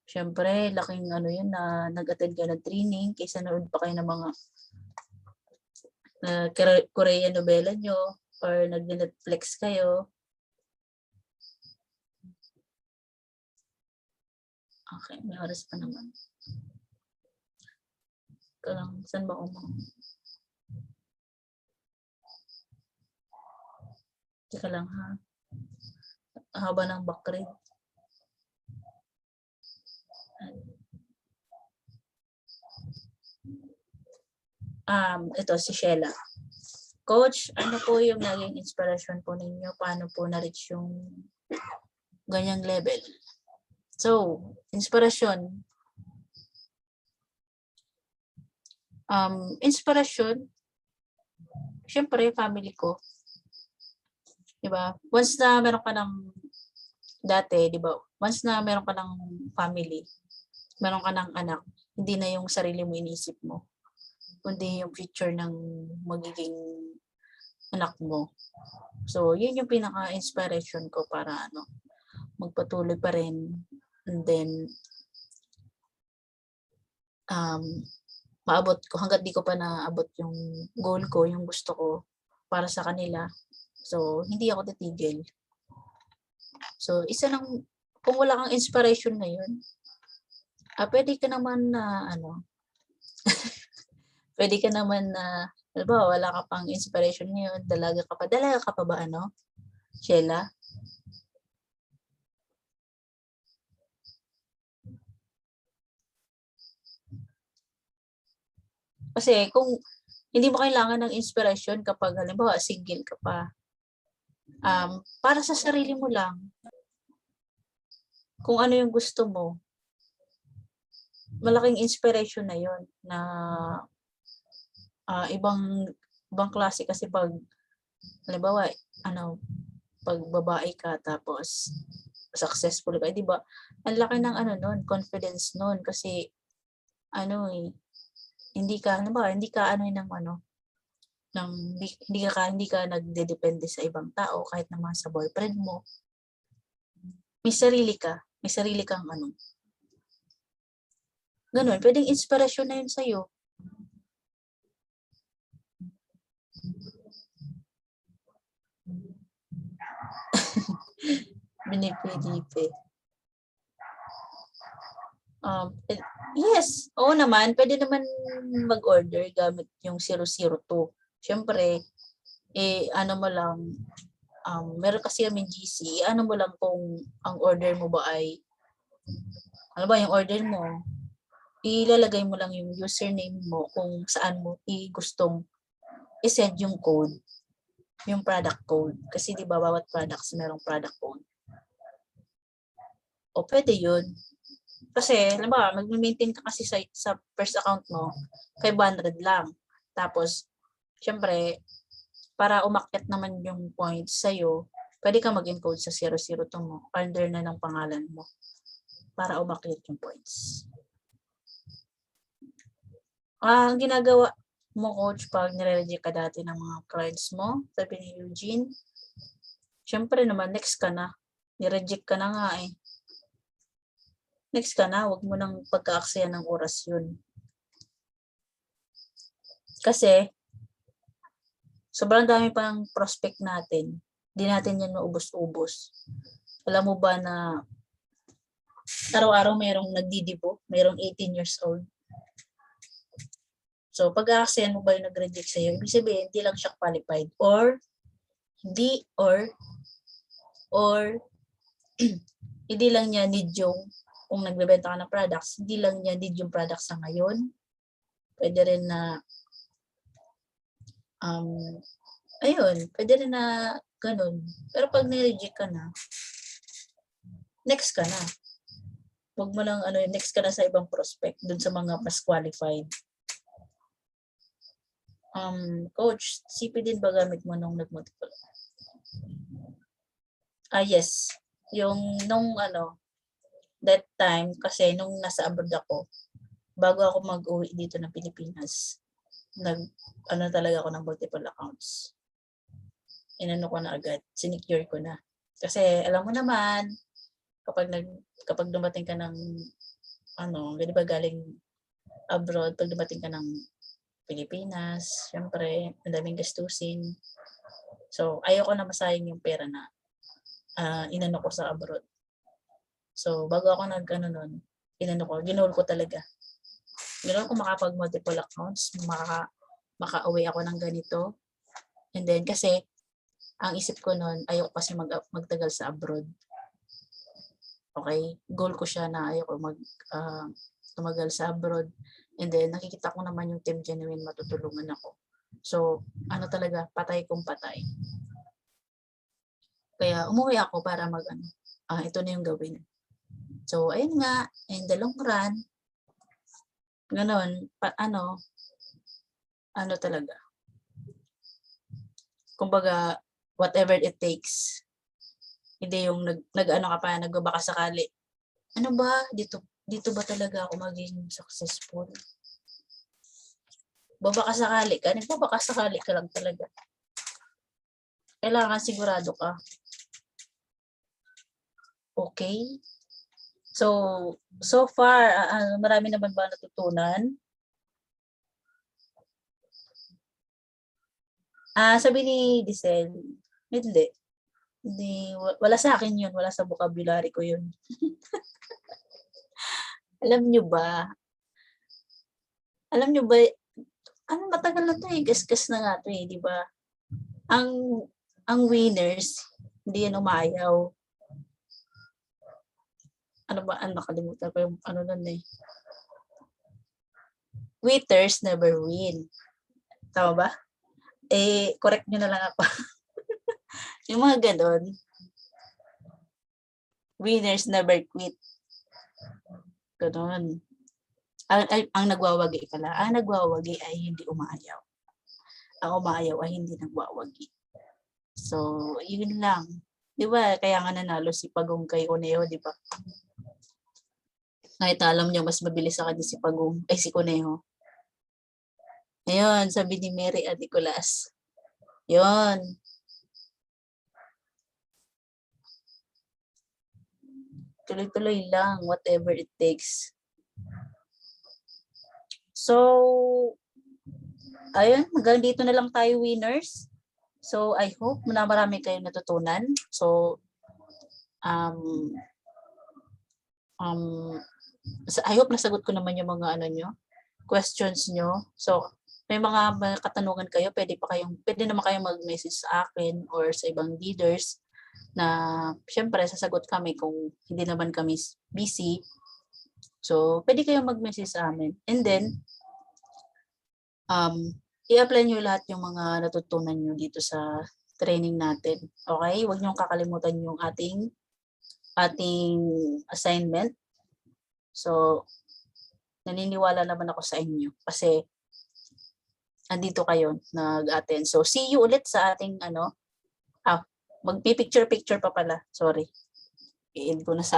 Siyempre, laking yun na nag-attend ka ng training kaysa noon pa kayo ng mga Korean novela nyo or nag-Netflix kayo. Okay, may oras pa naman. Saan ba Teka lang ha. Haba ng background. Ito si Sheila. Coach, ano po yung naging inspiration po ninyo? Paano po na-reach yung ganyang level? So, inspirasyon. Inspirasyon, syempre, family ko. Diba? Once na meron ka ng dati, diba? Once na meron ka ng family, meron ka ng anak, hindi na yung sarili mo inisip mo, kundi yung future ng magiging anak mo. So, yun yung pinaka-inspiration ko para magpatuloy pa rin. And then, maabot ko, hanggat di ko pa naabot yung goal ko, yung gusto ko para sa kanila. So, hindi ako titigil. So, isa lang, kung wala kang inspiration ngayon, pwede ka naman na, pwede ka naman na, halimbawa, wala ka pang inspiration ngayon, dalaga ka pa ba, Sheila? Kasi kung hindi mo kailangan ng inspiration kapag halimbawa single ka pa, para sa sarili mo lang, kung ano yung gusto mo, malaking inspiration na yon na ibang klase kasi pag halimbawa pag babae ka tapos successful ka, di ba? Ang laki ng confidence noon kasi hindi ka hindi ka nagdedepende sa ibang tao kahit naman sa boyfriend mo. May sarili kang ganun, pwedeng inspirasyon na yun sa'yo. Binipilipi. Yes, oo naman, pwede naman mag-order gamit yung 002. Siyempre, mo lang, meron kasi kami GC, mo lang kung ang order mo ba ay, yung order mo, ilalagay mo lang yung username mo kung saan mo gustong i-send yung code, yung product code. Kasi di ba bawat products merong product code. O pwede yun. Kasi, mag-maintain ka kasi sa first account mo, 500 lang. Tapos, syempre, para umakyat naman yung points sa'yo, pwede ka mag-encode sa 002 mo, under na ng pangalan mo, para umakyat yung points. Ang ginagawa mo, coach, pag nire-reject ka dati ng mga clients mo, sabi ni Eugene, syempre naman, next ka na. Nireject ka na nga eh. Next ka na, huwag mo nang pagka-aksayan ng oras yun. Kasi, sobrang dami pang prospect natin. Hindi natin yan maubos-ubos. Alam mo ba na araw-araw mayroong nagdidibo, mayroong 18 years old. So, pag-aksayan mo ba yung nag-reject sa'yo, ibig sabihin, hindi lang siya qualified. Or hindi lang niya need yung, kung nagbebenta ka ng products, hindi lang niya need yung products sa ngayon. Pwede rin na, pwede rin na ganun. Pero pag nireject ka na, next ka na. Huwag mo lang, next ka na sa ibang prospect, dun sa mga mas qualified. Coach, CP din ba gamit mo nung nag-multiple? Yes. Yung that time, kasi nung nasa abroad ako, bago ako mag-uwi dito ng Pilipinas, talaga ako ng multiple accounts. Inano ko na agad, sinecure ko na. Kasi alam mo naman, kapag dumating ka ng, di ba galing abroad, pag dumating ka ng Pilipinas, syempre, ang daming gastusin. So, ayoko na masayang yung pera na inano ko sa abroad. So, bago ako ginol ko talaga. Ginol ko makapag-multiple accounts, maka-away ako ng ganito. And then, kasi, ang isip ko noon, ayoko kasi magtagal sa abroad. Okay? Goal ko siya na ayoko tumagal sa abroad. And then, nakikita ko naman yung Team Genuine, matutulungan ako. So, ano talaga, patay kung patay. Kaya umuwi ako para ito na yung gawin. So, ayun nga, in the long run, ganon, ano talaga. Kumbaga, whatever it takes. Hindi yung nagbabaka sakali. Ano ba? Dito ba talaga ako maging successful? Babaka sakali ka. Nagbabaka sakali ka lang talaga. Kailangan sigurado ka. Okay? So far, marami naman ba natutunan? Sabi ni Diesel, hindi. Wala sa akin yun. Wala sa vocabulary ko yun. Alam nyo ba, matagal na to eh. Gas-gas na nga to eh, di ba? Ang winners, hindi yan umayaw. Nakalimutan ko yung nun eh. Quitters never win. Tama ba? Correct nyo na lang ako. Yung mga ganon. Winners never quit. Ganon. Ang nagwawagi pala. Ang nagwawagi ay hindi umayaw. Ang umayaw ay hindi nagwawagi. So, yun lang. Di ba? Kaya nga nanalo si Pagong kay Conejo, di ba? Kahit alam niyo, mas mabilis sa kanya si Conejo. Ayun, sabi ni Mary at Nicolas. Yun. Tuloy-tuloy lang, whatever it takes. So, ayun, hanggang dito na lang tayo, winners. So, I hope na marami kayong natutunan. So, I hope nasagot ko naman yung mga questions nyo. So, may mga katanungan kayo, pwede naman kayong mag-message sa akin or sa ibang leaders na syempre sasagot kami kung hindi naman kami busy. So, pwede kayong mag-message sa amin. And then, i-apply nyo lahat yung mga natutunan nyo dito sa training natin. Okay? Huwag nyo kakalimutan yung ating assignment. So, naniniwala naman ako sa inyo kasi andito kayo nag-attend. So, see you ulit sa ating magpipicture-picture pa pala. Sorry. I-end ko na sa